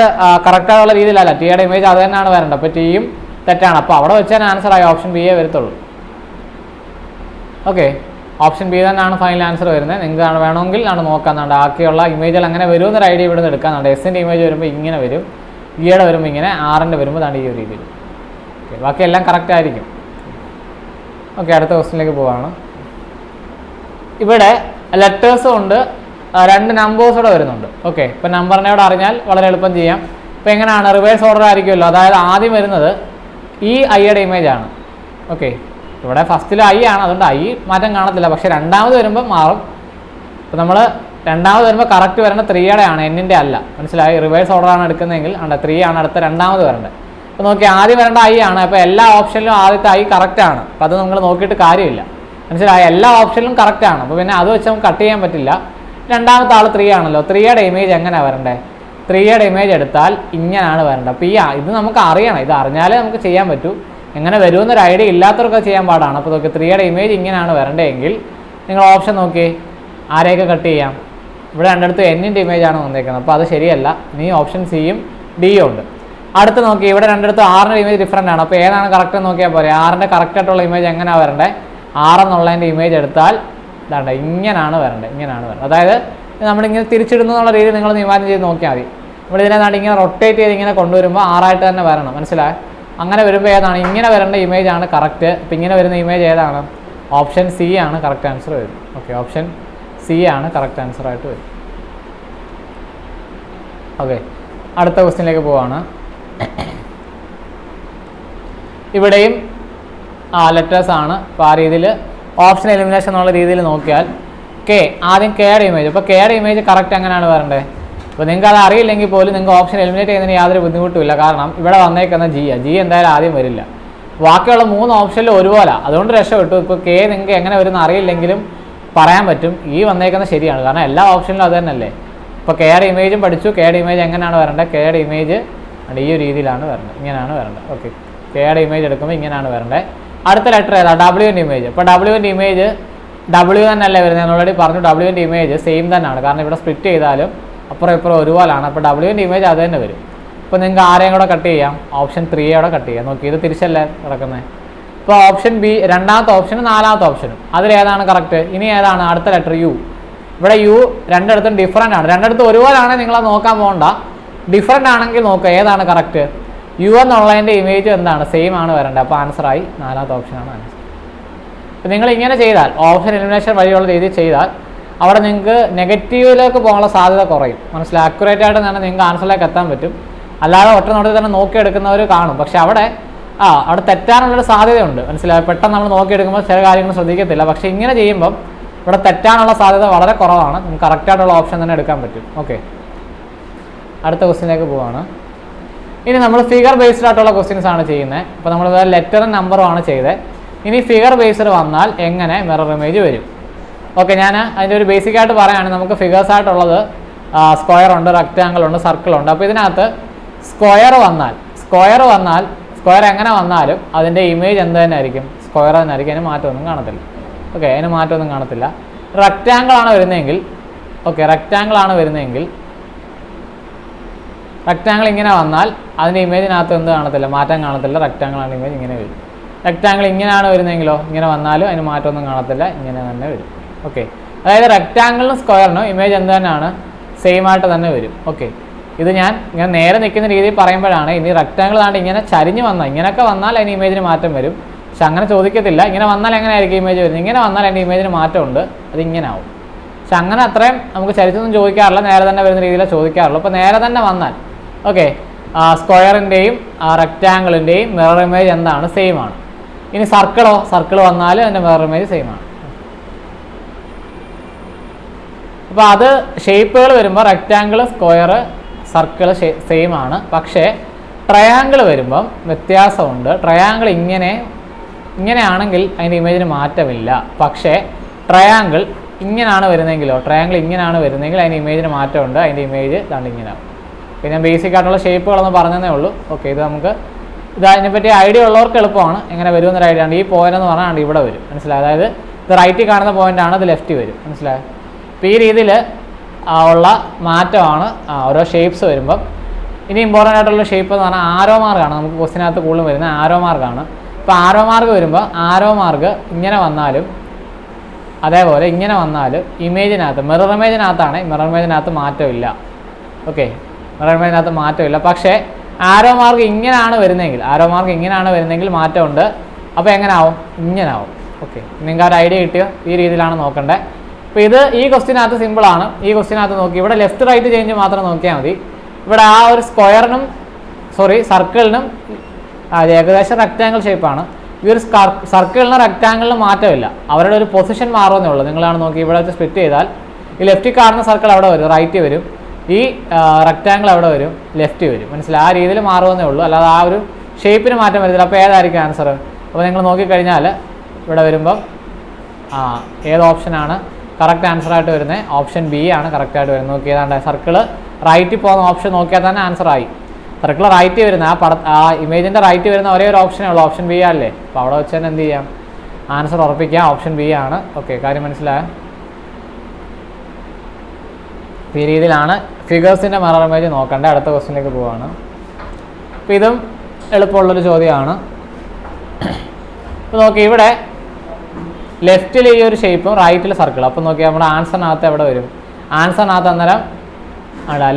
കറക്റ്റായുള്ള രീതിയിലല്ല, ടിയുടെ ഇമേജ് അത് തന്നെയാണ് വരേണ്ടത്. അപ്പോൾ ടിയും തെറ്റാണ്, അപ്പോൾ അവിടെ വെച്ചാൽ ആൻസറായി, ഓപ്ഷൻ ബിയെ വരത്തുള്ളൂ. ഓക്കെ, ഓപ്ഷൻ ബി തന്നെയാണ് ഫൈനൽ ആൻസർ വരുന്നത്. നിങ്ങൾക്ക് വേണമെങ്കിൽ ആണ് നോക്കാന്നുണ്ട് ബാക്കിയുള്ള ഇമേജുകൾ അങ്ങനെ വരുമെന്നൊരു ഐഡിയ ഇവിടെ നിന്ന് എടുക്കാന്നുണ്ട്. എസിൻ്റെ ഇമേജ് വരുമ്പോൾ ഇങ്ങനെ വരും, ഇയുടെ വരുമ്പോൾ ഇങ്ങനെ, ആറിൻ്റെ വരുമ്പോൾ താണ്ട് ഈ ഒരു രീതിയിൽ. ഓക്കെ, ബാക്കി എല്ലാം കറക്റ്റ് ആയിരിക്കും. ഓക്കെ, അടുത്ത ക്വസ്റ്റ്യനിലേക്ക് പോവാണ്. ഇവിടെ ലെറ്റേഴ്സും ഉണ്ട്, രണ്ട് നമ്പേഴ്സൂടെ വരുന്നുണ്ട്. ഓക്കെ, ഇപ്പോൾ നമ്പറിനെ ഇവിടെ അറിഞ്ഞാൽ വളരെ എളുപ്പം ചെയ്യാം. ഇപ്പോൾ എങ്ങനെയാണ്, റിവേഴ്സ് ഓർഡർ ആയിരിക്കുമല്ലോ. അതായത് ആദ്യം വരുന്നത് ഈ ഐയുടെ ഇമേജ് ആണ്. ഓക്കെ, ഇവിടെ ഫസ്റ്റിൽ ഐ ആണ്, അതുകൊണ്ട് ഐ മാറ്റം കാണത്തില്ല. പക്ഷേ രണ്ടാമത് വരുമ്പോൾ മാറും. ഇപ്പോൾ നമ്മൾ രണ്ടാമത് വരുമ്പോൾ കറക്റ്റ് വരേണ്ട 3യുടെ ആണ്, എന്നിൻ്റെ അല്ല. മനസ്സിലായി? റിവേഴ്സ് ഓർഡർ ആണ് എടുക്കുന്നതെങ്കിൽ 3 ആണ് അടുത്ത രണ്ടാമത് വരേണ്ടത്. അപ്പോൾ നോക്കി, ആദ്യം വരേണ്ട ഐ ആണ്. അപ്പോൾ എല്ലാ ഓപ്ഷനിലും ആദ്യത്തെ ഐ കറക്റ്റ് ആണ്. അപ്പോൾ അത് നിങ്ങൾ നോക്കിയിട്ട് കാര്യമില്ല, മനസ്സിലായി? എല്ലാ ഓപ്ഷനിലും കറക്റ്റ് ആണ്. അപ്പോൾ പിന്നെ അത് വെച്ച് നമുക്ക് കട്ട് ചെയ്യാൻ പറ്റില്ല. രണ്ടാമത്തെ ആൾ 3 ആണല്ലോ, 3യുടെ ഇമേജ് എങ്ങനെയാണ് വരണ്ടേ? 3യുടെ ഇമേജ് എടുത്താൽ ഇങ്ങനെയാണ് വരേണ്ടത്. അപ്പോൾ ഇത് നമുക്ക് അറിയണം, ഇത് അറിഞ്ഞാലേ നമുക്ക് ചെയ്യാൻ പറ്റൂ. എങ്ങനെ വരുമെന്നൊരു ഐഡിയ ഇല്ലാത്തവർക്ക് ചെയ്യാൻ പാടാണ്. അപ്പോൾ നോക്കി, 3യുടെ ഇമേജ് ഇങ്ങനെയാണ് വരേണ്ടതെങ്കിൽ നിങ്ങൾ ഓപ്ഷൻ നോക്കി, ആരെയൊക്കെ കട്ട് ചെയ്യാം? ഇവിടെ രണ്ടിടത്ത് എന്നിൻ്റെ ഇമേജ് ആണ് വന്നേക്കുന്നത്, അപ്പോൾ അത് ശരിയല്ല. ഇനി ഓപ്ഷൻ സിയും ഡിയും ഉണ്ട്. അടുത്ത് നോക്കി, ഇവിടെ രണ്ടിടത്ത് ആറിൻ്റെ ഇമേജ് ഡിഫറൻ്റ് ആണ്. അപ്പോൾ ഏതാണ് കറക്റ്റ് നോക്കിയാൽ പോരെ. ആറിൻ്റെ കറക്റ്റായിട്ടുള്ള ഇമേജ് എങ്ങനെയാണ് വരണ്ടേ? 6 എന്നുള്ളതിൻ്റെ ഇമേജ് എടുത്താൽ ഇതാണ്ട് ഇങ്ങനെയാണ് വരേണ്ടത്, ഇങ്ങനെയാണ് വരേണ്ടത്. അതായത് നമ്മളിങ്ങനെ തിരിച്ചിടുന്നു എന്നുള്ള രീതി നിങ്ങൾ ഇമാജിൻ ചെയ്ത് നോക്കിയാൽ മതി. ഇവിടെ ഇതിനെ ഇങ്ങനെ റൊട്ടേറ്റ് ചെയ്ത് ഇങ്ങനെ കൊണ്ടുവരുമ്പോൾ 6 തന്നെ വരണം, മനസ്സിലായി? അങ്ങനെ വരുമ്പോൾ ഏതാണ് ഇങ്ങനെ വരേണ്ട ഇമേജ് ആണ് കറക്റ്റ്. അപ്പോൾ ഇങ്ങനെ വരുന്ന ഇമേജ് ഏതാണ്? ഓപ്ഷൻ സി ആണ് കറക്റ്റ് ആൻസർ വരും. ഓക്കെ, ഓപ്ഷൻ സി ആണ് കറക്റ്റ് ആൻസർ ആയിട്ട് വരും. ഓക്കെ, അടുത്ത ക്വസ്റ്റ്യനിലേക്ക് പോവാണ്. ഇവിടെയും ലെറ്റേഴ്സ് ആണ്. അപ്പോൾ ആ രീതിയിൽ ഓപ്ഷൻ എലിമിനേഷൻ എന്നുള്ള രീതിയിൽ നോക്കിയാൽ കെ, ആദ്യം കെയുടെ ഇമേജ്. അപ്പോൾ കെയുടെ ഇമേജ് കറക്റ്റ് എങ്ങനെയാണ് വരേണ്ടത്? അപ്പോൾ നിങ്ങൾക്ക് അത് അറിയില്ലെങ്കിൽ പോലും നിങ്ങൾക്ക് ഓപ്ഷൻ എലിമിനേറ്റ് ചെയ്യുന്നതിന് യാതൊരു ബുദ്ധിമുട്ടുമില്ല. കാരണം ഇവിടെ വന്നേക്കുന്ന ജി എന്തായാലും ആദ്യം വരില്ല. ബാക്കിയുള്ള 3 ഓപ്ഷനിൽ ഒരുപോലെ, അതുകൊണ്ട് രക്ഷപ്പെട്ടു. ഇപ്പോൾ കെ നിങ്ങൾക്ക് എങ്ങനെ വരുന്ന അറിയില്ലെങ്കിലും പറയാൻ പറ്റും, ഈ വന്നേക്കുന്നത് ശരിയാണ്. കാരണം എല്ലാ ഓപ്ഷനിലും അത് തന്നെയല്ലേ. ഇപ്പോൾ കെയുടെ ഇമേജും പഠിച്ചു. കെയുടെ ഇമേജ് എങ്ങനെയാണ് വരേണ്ടത്? കെയുടെ ഇമേജ് ഈ ഒരു രീതിയിലാണ് വരേണ്ടത്, ഇങ്ങനെയാണ് വരേണ്ടത്. ഓക്കെ, കെയുടെ ഇമേജ് എടുക്കുമ്പോൾ ഇങ്ങനെയാണ് വരേണ്ടത്. അടുത്ത ലെറ്റർ ഏതാ? ഡബ്ല്യുവിൻ്റെ ഇമേജ്. അപ്പോൾ ഡബ്ല്യുവിൻ്റെ ഇമേജ് ഡബ്ല്യു തന്നെയല്ലേ വരുന്നത്? ഞാൻ ഓൾറെഡി പറഞ്ഞു, ഡബ്ല്യുവിൻ്റെ ഇമേജ് സെയിം തന്നെയാണ്. കാരണം ഇവിടെ സ്പ്ലിറ്റ് ചെയ്താലും അപ്പുറം ഇപ്പുറം ഒരുപോലാണ്. അപ്പോൾ ഡബ്ല്യുവിൻ്റെ ഇമേജ് അത് തന്നെ വരും. ഇപ്പോൾ നിങ്ങൾക്ക് ആരെയും കൂടെ കട്ട് ചെയ്യാം? ഓപ്ഷൻ 3യോടെ കട്ട് ചെയ്യാം. നോക്കി, ഇത് തിരിച്ചല്ലേ കിടക്കുന്നത്. ഇപ്പോൾ ഓപ്ഷൻ ബി രണ്ടാമത്തെ ഓപ്ഷനും 4ാമത്തെ ഓപ്ഷനും അതിലേതാണ് കറക്റ്റ്? ഇനി ഏതാണ് അടുത്ത ലെറ്റർ? യു. ഇവിടെ യു രണ്ടിടത്തും ഡിഫറൻ്റ് ആണ്. രണ്ടിടത്തും ഒരുപോലാണെങ്കിൽ നിങ്ങളത് നോക്കാൻ പോകണ്ട. ഡിഫറൻ്റ് ആണെങ്കിൽ നോക്കുക ഏതാണ് കറക്റ്റ്. യു എന്നുള്ളതിൻ്റെ ഇമേജ് എന്താണ്? സെയിം ആണ് വരേണ്ടത്. അപ്പോൾ ആൻസറായി 4ാമത്തെ ഓപ്ഷനാണ് ആൻസർ. അപ്പോൾ നിങ്ങൾ ഇങ്ങനെ ചെയ്താൽ, ഓപ്ഷൻ എലിമിനേഷൻ വഴിയുള്ള രീതിയിൽ ചെയ്താൽ അവിടെ നിങ്ങൾക്ക് നെഗറ്റീവിലേക്ക് പോകാനുള്ള സാധ്യത കുറയും. മനസ്സിലായി? അക്യുറേറ്റ് ആയിട്ട് തന്നെ നിങ്ങൾക്ക് ആൻസറിലേക്ക് എത്താൻ പറ്റും. അല്ലാതെ ഒറ്റ നോട്ടത്തിൽ തന്നെ നോക്കിയെടുക്കുന്നവർ കാണും. പക്ഷെ അവിടെ തെറ്റാനുള്ളൊരു സാധ്യതയുണ്ട്. മനസ്സിലായി? പെട്ടെന്ന് നമ്മൾ നോക്കിയെടുക്കുമ്പോൾ ചില കാര്യങ്ങൾ ശ്രദ്ധിക്കത്തില്ല. പക്ഷേ ഇങ്ങനെ ചെയ്യുമ്പം ഇവിടെ തെറ്റാനുള്ള സാധ്യത വളരെ കുറവാണ്. നമുക്ക് കറക്റ്റായിട്ടുള്ള ഓപ്ഷൻ തന്നെ എടുക്കാൻ പറ്റും. ഓക്കെ, അടുത്ത ക്വസ്റ്റ്യനിലേക്ക് പോവാണ്. ഇനി നമ്മൾ ഫിഗർ ബേസ്ഡ് ആയിട്ടുള്ള ക്വസ്റ്റ്യൻസ് ആണ് ചെയ്യുന്നത്. അപ്പോൾ നമ്മൾ വേറെ ലെറ്ററും നമ്പറും ആണ് ചെയ്തത്. ഇനി ഫിഗർ ബേസ്ഡ് വന്നാൽ എങ്ങനെ മിറർ ഇമേജ് വരും? ഓക്കെ, ഞാൻ അതിൻ്റെ ഒരു ബേസിക്കായിട്ട് പറയുകയാണെങ്കിൽ നമുക്ക് ഫിഗേഴ്സ് ആയിട്ടുള്ളത് സ്ക്വയർ ഉണ്ട്, റെക്റ്റാങ്കിൾ ഉണ്ട്, സർക്കിൾ ഉണ്ട്. അപ്പോൾ ഇതിനകത്ത് സ്ക്വയർ എങ്ങനെ വന്നാലും അതിൻ്റെ ഇമേജ് എന്ത് തന്നെ ആയിരിക്കും? സ്ക്വയർ തന്നെ ആയിരിക്കും. അതിന് മാറ്റമൊന്നും കാണത്തില്ല. ഓക്കെ, അതിന് മാറ്റമൊന്നും കാണത്തില്ല. റെക്റ്റാങ്കിൾ ആണ് വരുന്നതെങ്കിൽ റെക്റ്റാങ്കിൾ ഇങ്ങനെ വന്നാൽ അതിൻ്റെ ഇമേജിനകത്ത് എന്ത് കാണത്തില്ല? മാറ്റം കാണത്തില്ല. റെക്റ്റാങ്കിൾ ആണ് ഇമേജ് ഇങ്ങനെ വരും. റെക്റ്റാങ്കിൾ ഇങ്ങനെയാണ് വരുന്നതെങ്കിലോ ഇങ്ങനെ വന്നാലും അതിന് മാറ്റമൊന്നും കാണത്തില്ല, ഇങ്ങനെ തന്നെ വരും. ഓക്കെ, അതായത് റെക്റ്റാങ്കിളിനും സ്ക്വയറിനും ഇമേജ് എന്ത് തന്നെയാണ്? സെയിം ആയിട്ട് തന്നെ വരും. ഓക്കെ, ഇത് ഞാൻ ഇങ്ങനെ നേരെ നിൽക്കുന്ന രീതിയിൽ പറയുമ്പോഴാണ്. ഇനി റെക്റ്റാങ്കിൾ ആണ്ട് ഇങ്ങനെ ചരിഞ്ഞ് വന്നാൽ, ഇങ്ങനെയൊക്കെ വന്നാൽ അതിന് ഇമേജിന് മാറ്റം വരും. പക്ഷെ അങ്ങനെ ചോദിക്കത്തില്ല. ഇങ്ങനെ വന്നാൽ എങ്ങനെയായിരിക്കും ഇമേജ് വരുന്നത്? ഇങ്ങനെ വന്നാൽ അതിൻ്റെ ഇമേജിന് മാറ്റമുണ്ട്, അത് ഇങ്ങനെ ആവും. പക്ഷെ അങ്ങനെ അത്രയും നമുക്ക് ചരിച്ചൊന്നും ചോദിക്കാറില്ല, നേരെ തന്നെ വരുന്ന രീതിയിലാണ് ചോദിക്കാറുള്ളൂ. അപ്പോൾ നേരെ തന്നെ വന്നാൽ ഓക്കെ, സ്ക്വയറിൻ്റെയും റെക്റ്റാങ്കിളിൻ്റെയും മിറർ ഇമേജ് എന്താണ്? സെയിം ആണ്. ഇനി സർക്കിൾ വന്നാൽ അതിൻ്റെ മിറർ ഇമേജ് സെയിം ആണ്. അപ്പോൾ അത് ഷേപ്പുകൾ വരുമ്പോൾ റെക്റ്റാങ്കിൾ, സ്ക്വയർ, സർക്കിൾ സെയിം ആണ്. പക്ഷേ ട്രയാങ്കിൾ വരുമ്പം വ്യത്യാസമുണ്ട്. ട്രയാങ്കിൾ ഇങ്ങനെയാണെങ്കിൽ അതിൻ്റെ ഇമേജിന് മാറ്റമില്ല. പക്ഷേ ട്രയാങ്കിൾ ഇങ്ങനെയാണ് വരുന്നതെങ്കിലോ, അതിൻ്റെ ഇമേജിന് മാറ്റമുണ്ട്. അതിൻ്റെ ഇമേജ് ഇതാണ്ട് ഇങ്ങനെയാവും. പിന്നെ ബേസിക് ആയിട്ടുള്ള ഷേപ്പുകളൊന്നും പറഞ്ഞതേ ഉള്ളൂ. ഓക്കെ, ഇത് നമുക്ക് അതിനെപ്പറ്റി ഐഡിയ ഉള്ളവർക്ക് എളുപ്പമാണ്. എങ്ങനെ വരുമെന്നൊരു ഐഡിയ ഉണ്ട്. ഈ പോയിന്റ് എന്ന് പറഞ്ഞാൽ ഇവിടെ വരും. മനസ്സിലായി? അതായത് ഇത് റൈറ്റിൽ കാണുന്ന പോയിന്റാണ്, ഇത് ലെഫ്റ്റ് വരും. മനസ്സിലായി? അപ്പോൾ ഈ രീതിയിൽ ഉള്ള മാറ്റമാണ് ഓരോ ഷേപ്സ് വരുമ്പം. ഇനി ഇമ്പോർട്ടൻ്റ് ആയിട്ടുള്ള ഷേപ്പ് എന്ന് പറഞ്ഞാൽ ആരോ മാർക്കാണ്. നമുക്ക് ക്വസ്റ്റിനകത്ത് കൂടുതലും വരുന്നത് ആരോ മാർക്കാണ്. ഇപ്പോൾ ആരോ മാർക്ക് വരുമ്പോൾ ആരോ മാർക്ക് ഇങ്ങനെ വന്നാലും അതേപോലെ ഇങ്ങനെ വന്നാലും ഇമേജിനകത്ത് മിറർ ഇമേജിനകത്ത് മാറ്റമില്ല. ഓക്കെ, മിറർ ഇമേജിനകത്ത് മാറ്റമില്ല. പക്ഷേ ആരോ മാർക്ക് ഇങ്ങനെയാണ് വരുന്നതെങ്കിൽ മാറ്റമുണ്ട്. അപ്പോൾ എങ്ങനെ ആവും? ഇങ്ങനെ ആവും. ഓക്കെ, നിങ്ങൾക്ക് ആ ഒരു ഐഡിയ കിട്ടിയോ? ഈ രീതിയിലാണ് നോക്കേണ്ടത്. അപ്പോൾ ഈ ക്വസ്റ്റിനകത്ത് സിമ്പിളാണ്. ഈ ക്വസ്റ്റിനകത്ത് നോക്കി ഇവിടെ ലെഫ്റ്റ് റൈറ്റ് ചേഞ്ച് മാത്രം നോക്കിയാൽ മതി. ഇവിടെ ആ ഒരു സർക്കിളിനും ഏകദേശം റെക്റ്റാങ്കിൾ ഷേപ്പാണ്. ഈ ഒരു സർക്കിളിനും റെക്റ്റാങ്കിളിനും മാറ്റമില്ല. അവരുടെ ഒരു പൊസിഷൻ മാറുമെന്നേ ഉള്ളൂ. നിങ്ങളാണ് നോക്കി ഇവിടെ വെച്ച് സ്പ്ലിറ്റ് ചെയ്താൽ ഈ ലെഫ്റ്റിൽ കാണുന്ന സർക്കിൾ അവിടെ വരും, റൈറ്റ് വരും. ഈ റെക്റ്റാങ്കിൾ അവിടെ വരും, ലെഫ്റ്റ് വരും. മനസ്സിലായി? ആ രീതിയിൽ മാറുമെന്നേ ഉള്ളൂ. അല്ലാതെ ആ ഒരു ഷേപ്പിന് മാറ്റം വരുന്നില്ല. അപ്പോൾ ഏതായിരിക്കും ആൻസർ? അപ്പോൾ നിങ്ങൾ നോക്കിക്കഴിഞ്ഞാൽ ഇവിടെ വരുമ്പം ഏത് ഓപ്ഷനാണ് കറക്റ്റ് ആൻസർ ആയിട്ട് വരുന്നത്? ഓപ്ഷൻ ബി ആണ് കറക്റ്റ് ആയിട്ട് വരുന്നത്. നോക്കി ഏതാണ്ട് സർക്കിള് റൈറ്റിൽ പോകുന്ന ഓപ്ഷൻ നോക്കിയാൽ തന്നെ ആൻസർ ആയി. സർക്കിൾ റൈറ്റ് വരുന്ന ആ ഇമേജിൻ്റെ റൈറ്റ് വരുന്ന ഒരേ ഒരു ഓപ്ഷനേ ഉള്ളൂ, ഓപ്ഷൻ ബി അല്ലേ? അപ്പോൾ അവിടെ വെച്ച് തന്നെ എന്ത് ചെയ്യാം? ആൻസർ ഉറപ്പിക്കാം, ഓപ്ഷൻ ബി ആണ്. ഓക്കെ, കാര്യം മനസ്സിലായോ? ഈ രീതിയിലാണ് ഫിഗേഴ്സിൻ്റെ മിറർ ഇമേജ് നോക്കേണ്ടത്. അടുത്ത ക്വസ്റ്റ്യനിലേക്ക് പോവാണ്. അപ്പോൾ ഇതും എളുപ്പമുള്ളൊരു ചോദ്യമാണ്. ഇപ്പോൾ നോക്കി ഇവിടെ ലെഫ്റ്റിൽ ഈ ഒരു ഷേപ്പും റൈറ്റിൽ സർക്കിൾ. അപ്പോൾ നോക്കി നമ്മുടെ ആൻസറിനകത്ത് എവിടെ വരും? ആൻസറിനകത്ത് അന്നേരം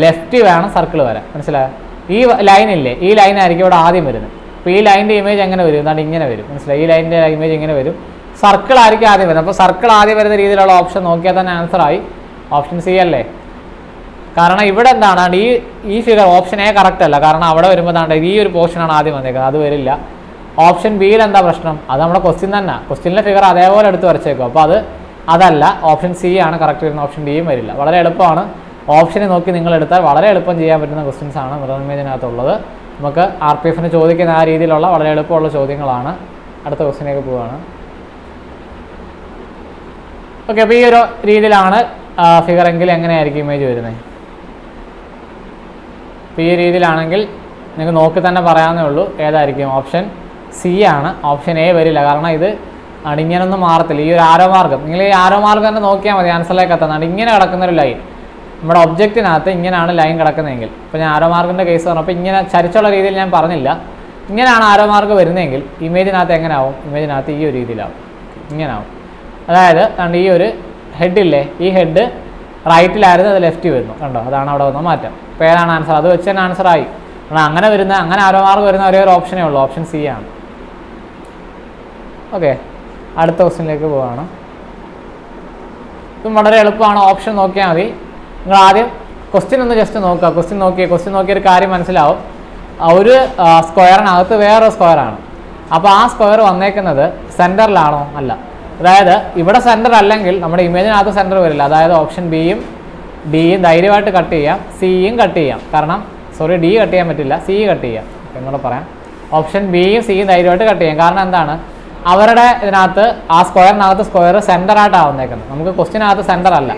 ലെഫ്റ്റ് വേണം സർക്കിൾ വരാൻ. മനസ്സിലായോ? ഈ ലൈനില്ലേ, ഈ ലൈനായിരിക്കും ഇവിടെ ആദ്യം വരുന്നത്. അപ്പോൾ ഈ ലൈനിൻ്റെ ഇമേജ് എങ്ങനെ വരും? എന്താണ് ഇങ്ങനെ വരും. മനസ്സിലായി? ഈ ലൈനിൻ്റെ ഇമേജ് ഇങ്ങനെ വരും. സർക്കിൾ ആയിരിക്കും ആദ്യം വരുന്നത്. അപ്പോൾ സർക്കിൾ ആദ്യം വരുന്ന രീതിയിലുള്ള ഓപ്ഷൻ നോക്കിയാൽ തന്നെ ആൻസർ ആയി. ഓപ്ഷൻ സി അല്ലേ? കാരണം ഇവിടെ എന്താണ് ഈ ഫിഗർ ഓപ്ഷൻ എ കറക്റ്റ് അല്ല. കാരണം അവിടെ വരുമ്പോൾ ഈ ഒരു പോർഷനാണ് ആദ്യം വന്നേക്കുന്നത്, അത് വരില്ല. ഓപ്ഷൻ ബിയിൽ എന്താ പ്രശ്നം? അത് നമ്മുടെ ക്വസ്റ്റ്യൻ തന്നെ, ക്വസ്റ്റ്യനിലെ ഫിഗർ അതേപോലെ എടുത്ത് വരച്ചേക്കും. അപ്പോൾ അതല്ല, ഓപ്ഷൻ സി ആണ് കറക്റ്റ് വരുന്നത്. ഓപ്ഷൻ ഡിയും വരില്ല. വളരെ എളുപ്പമാണ്. ഓപ്ഷനെ നോക്കി നിങ്ങൾ എടുത്താൽ വളരെ എളുപ്പം ചെയ്യാൻ പറ്റുന്ന ക്വസ്റ്റ്യൻസ് ആണ് മിറർ ഇമേജിനകത്തുള്ളത്. നമുക്ക് RPF ചോദിക്കുന്ന ആ രീതിയിലുള്ള വളരെ എളുപ്പമുള്ള ചോദ്യങ്ങളാണ്. അടുത്ത ക്വസ്റ്റ്യനിലേക്ക് പോവുകയാണ്. ഓക്കെ, അപ്പോൾ ഈ ഒരു രീതിയിലാണ് ഫിഗർ എങ്കിൽ എങ്ങനെയായിരിക്കും ഇമേജ് വരുന്നത്? അപ്പോൾ ഈ രീതിയിലാണെങ്കിൽ നിങ്ങൾക്ക് നോക്കി തന്നെ പറയാവുന്നേ ഉള്ളൂ ഏതായിരിക്കും. ഓപ്ഷൻ സി ആണ്. ഓപ്ഷൻ എ വരില്ല. കാരണം ഇത് ഇങ്ങനൊന്നും മാറത്തില്ല. ഈ ഒരു ആരോ മാർഗം, നിങ്ങൾ ഈ ആരോ മാർഗം തന്നെ നോക്കിയാൽ മതി ആൻസറിലേക്ക് എത്താൻ. ഇങ്ങനെ കിടക്കുന്നൊരു ലൈൻ നമ്മുടെ ഒബ്ജക്റ്റിനകത്ത് ഇങ്ങനെയാണ് ലൈൻ കിടക്കുന്നതെങ്കിൽ, ഇപ്പോൾ ഞാൻ ആരോ മാർഗിൻ്റെ കേസ് പറഞ്ഞപ്പോൾ ഇങ്ങനെ ചരിച്ചുള്ള രീതിയിൽ ഞാൻ പറഞ്ഞില്ല. ഇങ്ങനെയാണ് ആരോ മാർഗ് വരുന്നതെങ്കിൽ ഇമേജിനകത്ത് എങ്ങനെ ആവും? ഇമേജിനകത്ത് ഈ ഒരു രീതിയിലാവും, ഇങ്ങനെ ആവും. അതായത് ഈ ഒരു ഹെഡില്ലേ, ഈ ഹെഡ് റൈറ്റിലായിരുന്നു, അത് ലെഫ്റ്റ് വരുന്നു. കണ്ടോ? അതാണ് അവിടെ വന്ന മാറ്റം. അപ്പോൾ ഏതാണ് ആൻസർ? അത് വെച്ച് തന്നെ ആൻസർ ആയി. അങ്ങനെ ആരോ മാർഗ് വരുന്ന ഒരേ ഒരു ഓപ്ഷനേ ഉള്ളൂ, ഓപ്ഷൻ സി ആണ്. ഓക്കെ, അടുത്ത ക്വസ്റ്റ്യനിലേക്ക് പോവുകയാണ്. ഇതും വളരെ എളുപ്പമാണ്. ഓപ്ഷൻ നോക്കിയാൽ മതി. നിങ്ങൾ ആദ്യം ക്വസ്റ്റ്യൻ ഒന്ന് ജസ്റ്റ് നോക്കുക. ക്വസ്റ്റ്യൻ നോക്കിയൊരു കാര്യം മനസ്സിലാവും. ഒരു സ്ക്വയറിനകത്ത് വേറൊരു സ്ക്വയറാണ്. അപ്പോൾ ആ സ്ക്വയർ വന്നേക്കുന്നത് സെൻറ്ററിലാണോ? അല്ല. അതായത് ഇവിടെ സെൻറ്റർ അല്ലെങ്കിൽ നമ്മുടെ ഇമേജിനകത്ത് സെൻറ്റർ വരില്ല. അതായത് ഓപ്ഷൻ ബിയും ഡിയും ധൈര്യമായിട്ട് കട്ട് ചെയ്യാം, സിയും കട്ട് ചെയ്യാം. കാരണം ഡി കട്ട് ചെയ്യാൻ പറ്റില്ല, സി കട്ട് ചെയ്യാം. എന്നോട് പറയാം, ഓപ്ഷൻ ബിയും സിയും ധൈര്യമായിട്ട് കട്ട് ചെയ്യാം. കാരണം എന്താണ്, അവരുടെ ഇതിനകത്ത് ആ സ്ക്വയറിനകത്ത് സ്ക്വയർ സെൻറ്ററായിട്ടാണ് വന്നേക്കുന്നത്. നമുക്ക് ക്വസ്റ്റ്യനകത്ത് സെൻറ്റർ അല്ല,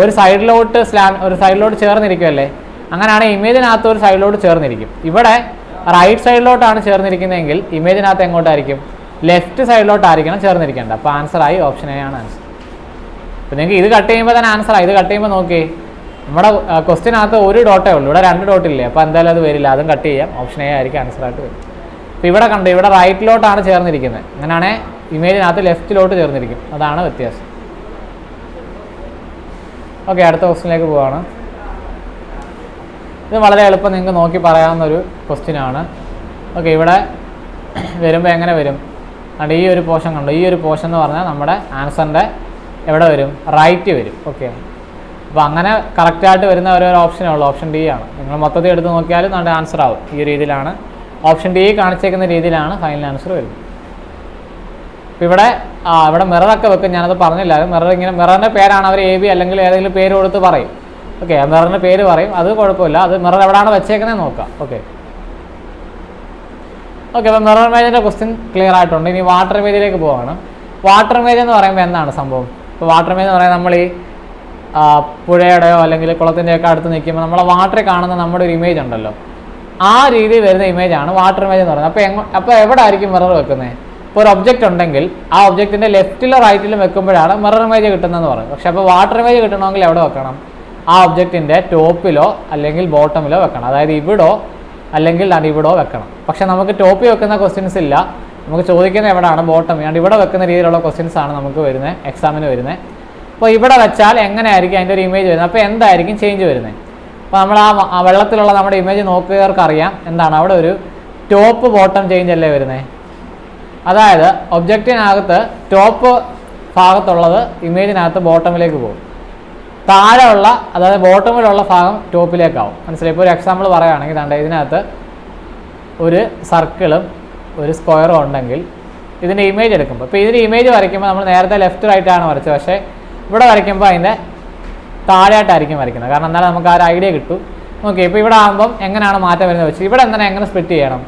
ഒരു സൈഡിലോട്ട് ചേർന്നിരിക്കുമല്ലേ. അങ്ങനെയാണ് ഇമേജിനകത്ത് ഒരു സൈഡിലോട്ട് ചേർന്നിരിക്കും. ഇവിടെ റൈറ്റ് സൈഡിലോട്ടാണ് ചേർന്നിരിക്കുന്നതെങ്കിൽ ഇമേജിനകത്ത് എങ്ങോട്ടായിരിക്കും? ലെഫ്റ്റ് സൈഡിലോട്ടായിരിക്കണം ചേർന്നിരിക്കേണ്ടത്. അപ്പോൾ ആൻസറായി ഓപ്ഷൻ എ ആണ് ആൻസർ. അപ്പോൾ നിങ്ങൾക്ക് ഇത് കട്ട് ചെയ്യുമ്പോൾ തന്നെ ആൻസറായി. ഇത് കട്ട് ചെയ്യുമ്പോൾ നോക്കി, നമ്മുടെ ക്വസ്റ്റ്യനകത്ത് ഒരു ഡോട്ടേ ഉള്ളൂ, ഇവിടെ 2 ഡോട്ടില്ലേ. അപ്പോൾ എന്തായാലും അത് വരില്ല, അതും കട്ട് ചെയ്യാം. ഓപ്ഷൻ എ ആയിരിക്കും ആൻസറായിട്ട് വരും. അപ്പോൾ ഇവിടെ കണ്ടു, ഇവിടെ റൈറ്റിലോട്ടാണ് ചേർന്നിരിക്കുന്നത്. അങ്ങനെയാണെങ്കിൽ ഇമേജിനകത്ത് ലെഫ്റ്റിലോട്ട് ചേർന്നിരിക്കും. അതാണ് വ്യത്യാസം. ഓക്കെ, അടുത്ത ക്വസ്റ്റ്യനിലേക്ക് പോവാണ്. ഇത് വളരെ എളുപ്പം നിങ്ങൾക്ക് നോക്കി പറയാവുന്നൊരു ക്വസ്റ്റ്യനാണ്. ഓക്കെ, ഇവിടെ വരുമ്പോൾ എങ്ങനെ വരും? അതുകൊണ്ട് ഈ ഒരു പോർഷൻ കണ്ടു. ഈ ഒരു പോർഷൻ എന്ന് പറഞ്ഞാൽ നമ്മുടെ ആൻസറിൻ്റെ എവിടെ വരും? റൈറ്റ് വരും. ഓക്കെ, അപ്പോൾ അങ്ങനെ കറക്റ്റായിട്ട് വരുന്ന ഓരോരോ ഓപ്ഷനേ ഉള്ളൂ. ഓപ്ഷൻ ഡി ആണ്. നിങ്ങൾ മൊത്തത്തിൽ എടുത്ത് നോക്കിയാലും നമ്മുടെ ആൻസർ ആവും. ഈ രീതിയിലാണ് ഓപ്ഷൻ ഡി കാണിച്ചേക്കുന്ന രീതിയിലാണ് ഫൈനൽ ആൻസർ വരുന്നത്. അപ്പോൾ ഇവിടെ മിററൊക്കെ വെക്കും. ഞാനത് പറഞ്ഞില്ല. മിററിൻ്റെ പേരാണ് അവർ എ ബി അല്ലെങ്കിൽ ഏതെങ്കിലും പേര് കൊടുത്ത് പറയും. ഓക്കെ, ആ മിററിൻ്റെ പേര് പറയും, അത് കുഴപ്പമില്ല. അത് മിറർ എവിടെയാണ് വെച്ചേക്കുന്നത് നോക്കാം. ഓക്കെ, അപ്പോൾ മിറർ ഇമേജിൻ്റെ ക്വസ്റ്റ്യൻ ക്ലിയർ ആയിട്ടുണ്ട്. ഇനി വാട്ടർ ഇമേജിലേക്ക് പോവാണ്. വാട്ടർ ഇമേജ് എന്ന് പറയുമ്പോൾ എന്താണ് സംഭവം? ഇപ്പോൾ വാട്ടർ ഇമേജ് എന്ന് പറയുന്നത് നമ്മൾ ഈ പുഴയുടെയോ അല്ലെങ്കിൽ കുളത്തിൻ്റെയൊക്കെ അടുത്ത് നിൽക്കുമ്പോൾ നമ്മളെ വാട്ടറിൽ കാണുന്ന നമ്മുടെ ഒരു ഇമേജ് ഉണ്ടല്ലോ, ആ രീതിയിൽ വരുന്ന ഇമേജാണ് വാട്ടർ ഇമേജ് എന്ന് പറയുന്നത്. അപ്പോൾ എവിടെ ആയിരിക്കും മിറർ വെക്കുന്നത്? ഇപ്പോൾ ഒരു ഒബ്ജക്റ്റ് ഉണ്ടെങ്കിൽ ആ ഒബ്ജക്റ്റിൻ്റെ ലെഫ്റ്റിലും റൈറ്റിലും വെക്കുമ്പോഴാണ് മിറർ ഇമേജ് കിട്ടുന്നതെന്ന് പറയുന്നത്. പക്ഷേ അപ്പോൾ വാട്ടർ ഇമേജ് കിട്ടണമെങ്കിൽ എവിടെ വെക്കണം? ആ ഒബ്ജക്റ്റിൻ്റെ ടോപ്പിലോ അല്ലെങ്കിൽ ബോട്ടമിലോ വെക്കണം. അതായത് ഇവിടോ അല്ലെങ്കിൽ ഇവിടോ വെക്കണം. പക്ഷേ നമുക്ക് ടോപ്പിൽ വെക്കുന്ന ക്വസ്റ്റ്യൻസ് ഇല്ല. നമുക്ക് ചോദിക്കുന്നത് എവിടെയാണ്? ബോട്ടം. ഇവിടെ വെക്കുന്ന രീതിയിലുള്ള ക്വസ്റ്റ്യൻസ് ആണ് നമുക്ക് വരുന്നത്, എക്സാമിന് വരുന്നത്. അപ്പോൾ ഇവിടെ വെച്ചാൽ എങ്ങനെയായിരിക്കും അതിൻ്റെ ഒരു ഇമേജ് വരുന്നത്? അപ്പോൾ എന്തായിരിക്കും ചേഞ്ച് വരുന്നത്? അപ്പോൾ നമ്മൾ ആ വെള്ളത്തിലുള്ള നമ്മുടെ ഇമേജ് നോക്കുകയവർക്ക് അറിയാം എന്താണ് അവിടെ ഒരു ടോപ്പ് ബോട്ടം ചേഞ്ച് അല്ലേ വരുന്നത്. അതായത് ഒബ്ജക്റ്റിനകത്ത് ടോപ്പ് ഭാഗത്തുള്ളത് ഇമേജിനകത്ത് ബോട്ടമിലേക്ക് പോകും, താഴെയുള്ള അതായത് ബോട്ടമിലുള്ള ഭാഗം ടോപ്പിലേക്കാവും. മനസ്സിലായി? ഇപ്പോൾ ഒരു എക്സാമ്പിൾ പറയുകയാണെങ്കിൽ ഇതിനകത്ത് ഒരു സർക്കിളും ഒരു സ്ക്വയറും ഉണ്ടെങ്കിൽ ഇതിൻ്റെ ഇമേജ് എടുക്കുമ്പോൾ, ഇപ്പോൾ ഇതിൻ്റെ ഇമേജ് വരയ്ക്കുമ്പോൾ നമ്മൾ നേരത്തെ ലെഫ്റ്റ് റൈറ്റ് ആണ് വരച്ചത്. പക്ഷേ ഇവിടെ വരയ്ക്കുമ്പോൾ അതിൻ്റെ താഴെയായിട്ടായിരിക്കും വരയ്ക്കുന്നത്. കാരണം എന്നാലും നമുക്ക് ആ ഒരു ഐഡിയ കിട്ടും. ഓക്കെ, ഇപ്പോൾ ഇവിടെ ആകുമ്പം എങ്ങനെയാണ് മാറ്റം വരുന്നത് വെച്ച് ഇവിടെ എങ്ങനെ സ്പ്ലിറ്റ് ചെയ്യണം?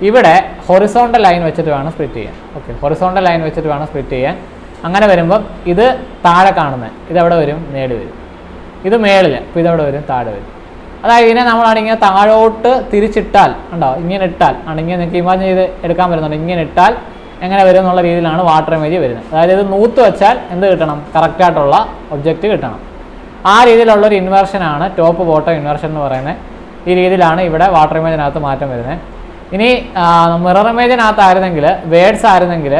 ഇവിടെ ഹൊറിസോണ്ടൽ ലൈൻ വെച്ചിട്ട് വേണം സ്പ്ലിറ്റ് ചെയ്യാൻ. ഓക്കെ, ഹൊറിസോണ്ടൽ ലൈൻ വെച്ചിട്ട് വേണം സ്പ്ലിറ്റ് ചെയ്യാൻ. അങ്ങനെ വരുമ്പം ഇത് താഴെ കാണുന്നത് ഇതെവിടെ വരും? മേളിൽ വരും. ഇത് മേളിൽ, അപ്പോൾ ഇതെവിടെ വരും? താഴെ വരും. അതായത് ഇതിനെ നമ്മളാണിങ്ങനെ താഴോട്ട് തിരിച്ചിട്ടാൽ ഉണ്ടാവും, ഇങ്ങനെ ഇട്ടാൽ ആണെങ്കിൽ നിങ്ങൾക്ക് ഇമാജിൻ ചെയ്ത് എടുക്കാൻ പറ്റുന്നുണ്ട്. ഇങ്ങനെ ഇട്ടാൽ എങ്ങനെ വരും എന്നുള്ള രീതിയിലാണ് വാട്ടർ ഇമേജ് വരുന്നത്. അതായത് ഇത് നൂത്ത് വെച്ചാൽ എന്ത് കിട്ടണം? കറക്റ്റായിട്ടുള്ള ഒബ്ജക്റ്റ് കിട്ടണം. ആ രീതിയിലുള്ളൊരു ഇൻവേർഷനാണ് ടോപ്പ് ബോട്ടം ഇൻവേർഷൻ എന്ന് പറയുന്നത്. ഈ രീതിയിലാണ് ഇവിടെ വാട്ടർ ഇമേജിനകത്ത് മാറ്റം വരുന്നത്. ഇനി മിറർ ഇമേജിനകത്തായിരുന്നെങ്കിൽ, വേർഡ്സ് ആയിരുന്നെങ്കിൽ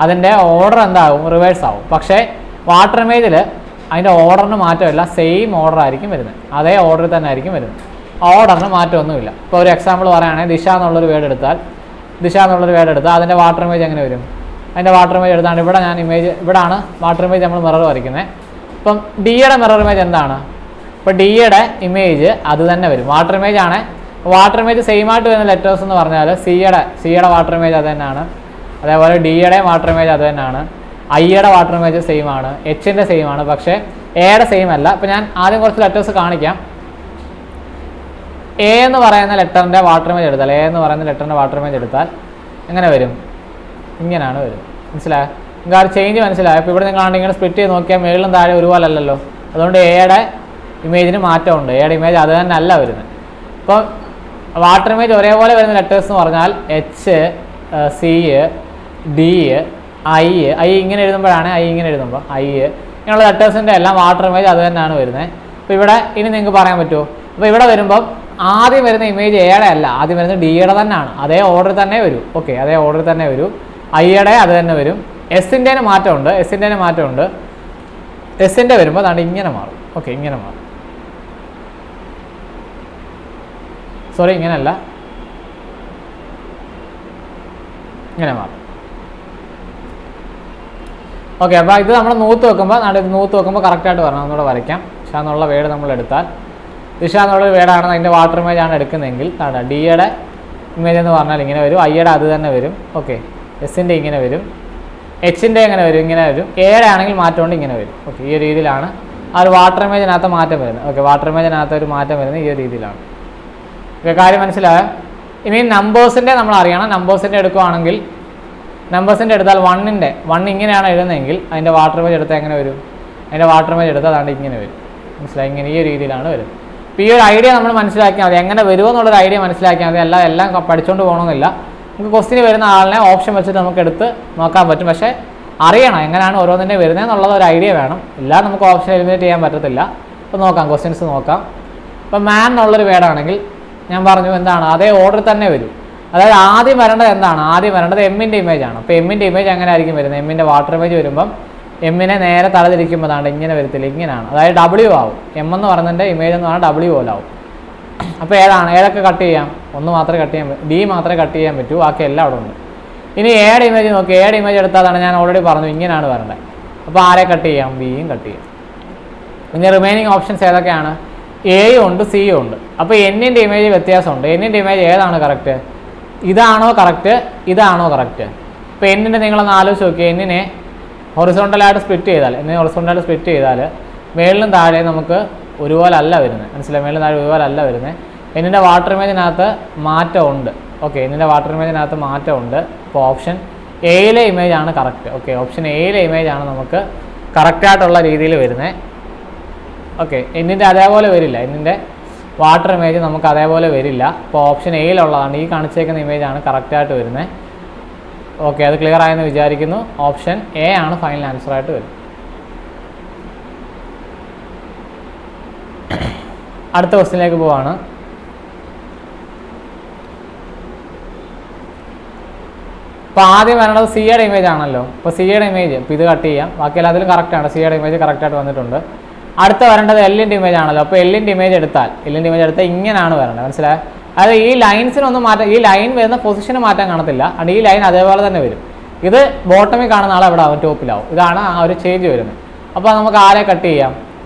അതിൻ്റെ ഓർഡർ എന്താകും? റിവേഴ്സ് ആവും. പക്ഷേ വാട്ടർ ഇമേജിൽ അതിൻ്റെ ഓർഡറിന് മാറ്റമില്ല, സെയിം ഓർഡർ ആയിരിക്കും വരുന്നത്. അതേ ഓർഡറിൽ തന്നെ ആയിരിക്കും വരുന്നത്, ഓർഡറിന് മാറ്റമൊന്നുമില്ല. ഇപ്പോൾ ഒരു എക്സാമ്പിൾ പറയുകയാണെങ്കിൽ ദിശ എന്നുള്ളൊരു വേർഡ് എടുത്താൽ അതിൻ്റെ വാട്ടർ ഇമേജ് എങ്ങനെ വരും? അതിൻ്റെ വാട്ടർ ഇമേജ് എടുത്താണ് ഇവിടാണ് വാട്ടർ ഇമേജ് നമ്മൾ മിറർ വരയ്ക്കുന്നത്. ഇപ്പം ഡിയുടെ മിറർ ഇമേജ് എന്താണ്? ഇപ്പോൾ ഡിയുടെ ഇമേജ് അത് തന്നെ വരും, വാട്ടർ ഇമേജ് ആണ്. വാട്ടർ ഇമേജ് സെയിം ആയിട്ട് വരുന്ന ലെറ്റേഴ്സ് എന്ന് പറഞ്ഞാൽ സിയുടെ വാട്ടർ ഇമേജ് അത് തന്നെയാണ്. അതേപോലെ ഡിയുടെ വാട്ടർ ഇമേജ് അത് തന്നെയാണ്. ഐയുടെ വാട്ടർ ഇമേജ് സെയിം ആണ്, എച്ചിൻ്റെ സെയിം ആണ്. പക്ഷേ എയുടെ സെയിം അല്ല. ഇപ്പോൾ ഞാൻ ആദ്യം കുറച്ച് ലെറ്റേഴ്സ് കാണിക്കാം. എ എന്ന് പറയുന്ന ലെറ്ററിൻ്റെ വാട്ടർ ഇമേജ് എടുത്താൽ എങ്ങനെ വരും? ഇങ്ങനെയാണ് വരും. മനസ്സിലായോ? നിങ്ങൾക്ക് ആ ചേഞ്ച് മനസ്സിലായോ? ഇപ്പോൾ ഇവിടെ നിങ്ങളാണെങ്കിൽ ഇങ്ങനെ സ്പ്ലിറ്റ് ചെയ്ത് നോക്കിയാൽ മേളിലും താഴെ ഒരുപോലെ അല്ലല്ലോ. അതുകൊണ്ട് എയുടെ ഇമേജിന് മാറ്റമുണ്ട്. എയുടെ ഇമേജ് അത് തന്നെ അല്ല വരുന്നത്. ഇപ്പോൾ വാട്ടർ ഇമേജ് ഒരേപോലെ വരുന്ന ലെറ്റേഴ്സ് എന്ന് പറഞ്ഞാൽ എച്ച്, സി, ഡി, ഐ ഇങ്ങനെ എഴുതുമ്പോഴാണ് ഐ ഇങ്ങനെയുള്ള ലെറ്റേഴ്സിൻ്റെ എല്ലാം വാട്ടർ ഇമേജ് അത് തന്നെയാണ് വരുന്നത്. അപ്പോൾ ഇവിടെ ഇനി നിങ്ങൾക്ക് പറയാൻ പറ്റുമോ? അപ്പോൾ ഇവിടെ വരുമ്പം ആദ്യം വരുന്ന ഇമേജ് എയുടെ അല്ല, ആദ്യം വരുന്നത് ഡിയുടെ തന്നെയാണ്. അതേ ഓർഡർ തന്നെ വരും. ഓക്കെ, അതേ ഓർഡർ തന്നെ വരും. ഐയുടെ അത് തന്നെ വരും. എസിൻ്റെ മാറ്റമുണ്ട്. എസിൻ്റെ വരുമ്പോൾ അതാണ്ട് ഇങ്ങനെ മാറും. ഓക്കെ, ഇങ്ങനെ മാറും. സോറി, ഇങ്ങനെയല്ല, ഇങ്ങനെ മാറും. ഓക്കെ, അപ്പോൾ ഇത് നമ്മൾ നൂത്ത് വെക്കുമ്പോൾ കറക്റ്റായിട്ട് വരണം. ഒന്നുകൂടെ വരയ്ക്കാം. ദിശ എന്നുള്ള വേർഡ് നമ്മൾ എടുത്താൽ, ദിശ എന്നുള്ള വേർഡാണ് അതിൻ്റെ വാട്ടർ ഇമേജ് ആണ് എടുക്കുന്നതെങ്കിൽ ഡിയുടെ ഇമേജ് എന്ന് പറഞ്ഞാൽ ഇങ്ങനെ വരും, ഐയുടെ അത് തന്നെ വരും. ഓക്കെ, എസിൻ്റെ ഇങ്ങനെ വരും, എച്ചിൻ്റെ എങ്ങനെ വരും, ഇങ്ങനെ വരും. എയുടെ ആണെങ്കിൽ മാറ്റം കൊണ്ട് ഇങ്ങനെ വരും. ഓക്കെ, ഈ ഒരു രീതിയിലാണ് ആ ഒരു വാട്ടർ ഇമേജിനകത്ത് മാറ്റം വരുന്നത്. ഓക്കെ, വാട്ടർ ഇമേജിനകത്ത് ഒരു മാറ്റം വരുന്നത് ഈ ഒരു രീതിയിലാണ്. ഓക്കെ, കാര്യം മനസ്സിലായോ? ഇനി നമ്പേഴ്സിൻ്റെ നമ്മൾ അറിയണം. നമ്പേഴ്സിൻ്റെ എടുക്കുകയാണെങ്കിൽ നമ്പേഴ്സിൻ്റെ എടുത്താൽ വൺ ഇങ്ങനെയാണ് എഴുതുന്നതെങ്കിൽ അതിൻ്റെ വാട്ടർ ഇമേജ് എടുത്താൽ എങ്ങനെ വരും? അതിൻ്റെ വാട്ടർ ഇമേജ് എടുത്താൽ അതാണ്ട് ഇങ്ങനെ വരും. മനസ്സിലായി? ഇങ്ങനെ ഈ ഒരു രീതിയിലാണ് വരും. അപ്പോൾ ഈ ഒരു ഐഡിയ നമ്മൾ മനസ്സിലാക്കിയാൽ മതി. എങ്ങനെ വരുമോ എന്നുള്ളൊരു ഐഡിയ മനസ്സിലാക്കിയാൽ മതി. എല്ലാം പഠിച്ചുകൊണ്ട് പോകണമെന്നില്ല. നമുക്ക് ക്വസ്റ്റിന് വരുന്ന ആളിനെ ഓപ്ഷൻ വെച്ചിട്ട് നമുക്ക് എടുത്ത് നോക്കാൻ പറ്റും. പക്ഷേ അറിയണം എങ്ങനെയാണ് ഓരോന്നിൻ്റെ വരുന്നത് എന്നുള്ളത് ഒരു ഐഡിയ വേണം. എല്ലാം നമുക്ക് ഓപ്ഷൻ എലിമിനേറ്റ് ചെയ്യാൻ പറ്റത്തില്ല. അപ്പോൾ നോക്കാം, ക്വസ്റ്റ്യൻസ് നോക്കാം. ഇപ്പോൾ മാൻ എന്നുള്ളൊരു വേർഡാണെങ്കിൽ ഞാൻ പറഞ്ഞു എന്താണ്, അതേ ഓർഡർ തന്നെ വരും. അതായത് ആദ്യം വരേണ്ടത് എന്താണ്? ആദ്യം വരേണ്ടത് എമ്മിൻ്റെ ഇമേജ് ആണ്. അപ്പോൾ എമ്മിൻ്റെ ഇമേജ് എങ്ങനെ ആയിരിക്കും വരുന്നത്? എമ്മിൻ്റെ വാട്ടർ ഇമേജ് വരുമ്പം എമ്മിനെ നേരെ തലതിരിക്കുമ്പോഴാണ് ഇങ്ങനെ വരത്തില്ല, ഇങ്ങനെയാണ്. അതായത് ഡബ്ല്യു ആവും. എം എന്ന് പറയുന്നതിൻ്റെ ഇമേജ് എന്ന് പറഞ്ഞാൽ ഡബ്ല്യു പോലാവും. അപ്പോൾ ഏതൊക്കെ കട്ട് ചെയ്യാം? ഒന്ന് മാത്രമേ കട്ട് ചെയ്യാൻ പറ്റൂ, ഡി മാത്രമേ കട്ട് ചെയ്യാൻ പറ്റൂ, ബാക്കി എല്ലാം അവിടെ ഉണ്ട്. ഇനി എയുടെ ഇമേജ് നോക്കി. എയുടെ ഇമേജ് എടുത്താലാണ് ഞാൻ ഓൾറെഡി പറഞ്ഞു ഇങ്ങനെയാണ് വരേണ്ടത്. അപ്പോൾ ആരെ കട്ട് ചെയ്യാം? ബിയും കട്ട് ചെയ്യാം. പിന്നെ റിമൈനിങ് ഓപ്ഷൻസ് ഏതൊക്കെയാണ്? എയും ഉണ്ട്, സിയും ഉണ്ട്. അപ്പോൾ എന്നിൻ്റെ ഇമേജ് വ്യത്യാസമുണ്ട്. എന്നിൻ്റെ ഇമേജ് ഏതാണ് കറക്റ്റ്? ഇതാണോ കറക്റ്റ്, ഇതാണോ കറക്റ്റ്? ഇപ്പോൾ എന്നിൻ്റെ നിങ്ങളൊന്ന് ആലോചിച്ച് നോക്കി. എന്നിനെ ഹൊറിസോണ്ടലായിട്ട് സ്പ്ലിറ്റ് ചെയ്താൽ മേളിലും താഴെ നമുക്ക് ഒരുപോലെ അല്ല വരുന്നത്. മനസ്സിലായി? മേളിലും താഴെ ഒരുപോലെ അല്ല വരുന്നത്. എന്നിൻ്റെ വാട്ടർ ഇമേജിനകത്ത് മാറ്റമുണ്ട്. ഓക്കെ, എന്നിൻ്റെ വാട്ടർ ഇമേജിനകത്ത് മാറ്റമുണ്ട്. അപ്പോൾ ഓപ്ഷൻ എയിലെ ഇമേജ് ആണ് കറക്റ്റ്. ഓക്കെ, ഓപ്ഷൻ എയിലെ ഇമേജ് ആണ് നമുക്ക് കറക്റ്റായിട്ടുള്ള രീതിയിൽ വരുന്നത്. ഓക്കെ, എന്നിൻ്റെ അതേപോലെ വരില്ല. എന്നിൻ്റെ വാട്ടർ ഇമേജ് നമുക്ക് അതേപോലെ വരില്ല. അപ്പോൾ ഓപ്ഷൻ എയിലുള്ളതാണ് ഈ കാണിച്ചേക്കുന്ന ഇമേജാണ് കറക്റ്റായിട്ട് വരുന്നത്. ഓക്കെ, അത് ക്ലിയർ ആയെന്ന് വിചാരിക്കുന്നു. ഓപ്ഷൻ എ ആണ് ഫൈനൽ ആൻസറായിട്ട് വരുന്നത്. അടുത്ത ക്വസ്റ്റ്യനിലേക്ക് പോവാണ്. അപ്പോൾ ആദ്യം വരേണ്ടത് സിയുടെ ഇമേജ് ആണല്ലോ. അപ്പോൾ സിയുടെ ഇമേജ് ഇപ്പോൾ ഇത് കട്ട് ചെയ്യാം, ബാക്കി എല്ലാത്തിലും കറക്റ്റാണ്. സിയുടെ ഇമേജ് കറക്റ്റായിട്ട് വന്നിട്ടുണ്ട്. അടുത്ത വരേണ്ടത് എല്ലിൻ്റെ ഇമേജ് ആണല്ലോ. അപ്പോൾ എല്ലിൻ്റെ ഇമേജ് എടുത്താൽ ഇങ്ങനെയാണ് വരേണ്ടത്. മനസ്സിലായത്? അതായത് ഈ ലൈൻസിനൊന്നും മാറ്റം, ഈ ലൈൻ വരുന്ന പൊസിഷന് മാറ്റം കാണത്തില്ല. അത് ഈ ലൈൻ അതേപോലെ തന്നെ വരും. ഇത് ബോട്ടമിൽ കാണുന്ന ആൾ എവിടെ ആവും? ടോപ്പിലാവും. ഇതാണ് ആ ഒരു ചേഞ്ച് വരുന്നത്. അപ്പോൾ നമുക്ക് ആരെ കട്ട് ചെയ്യാം?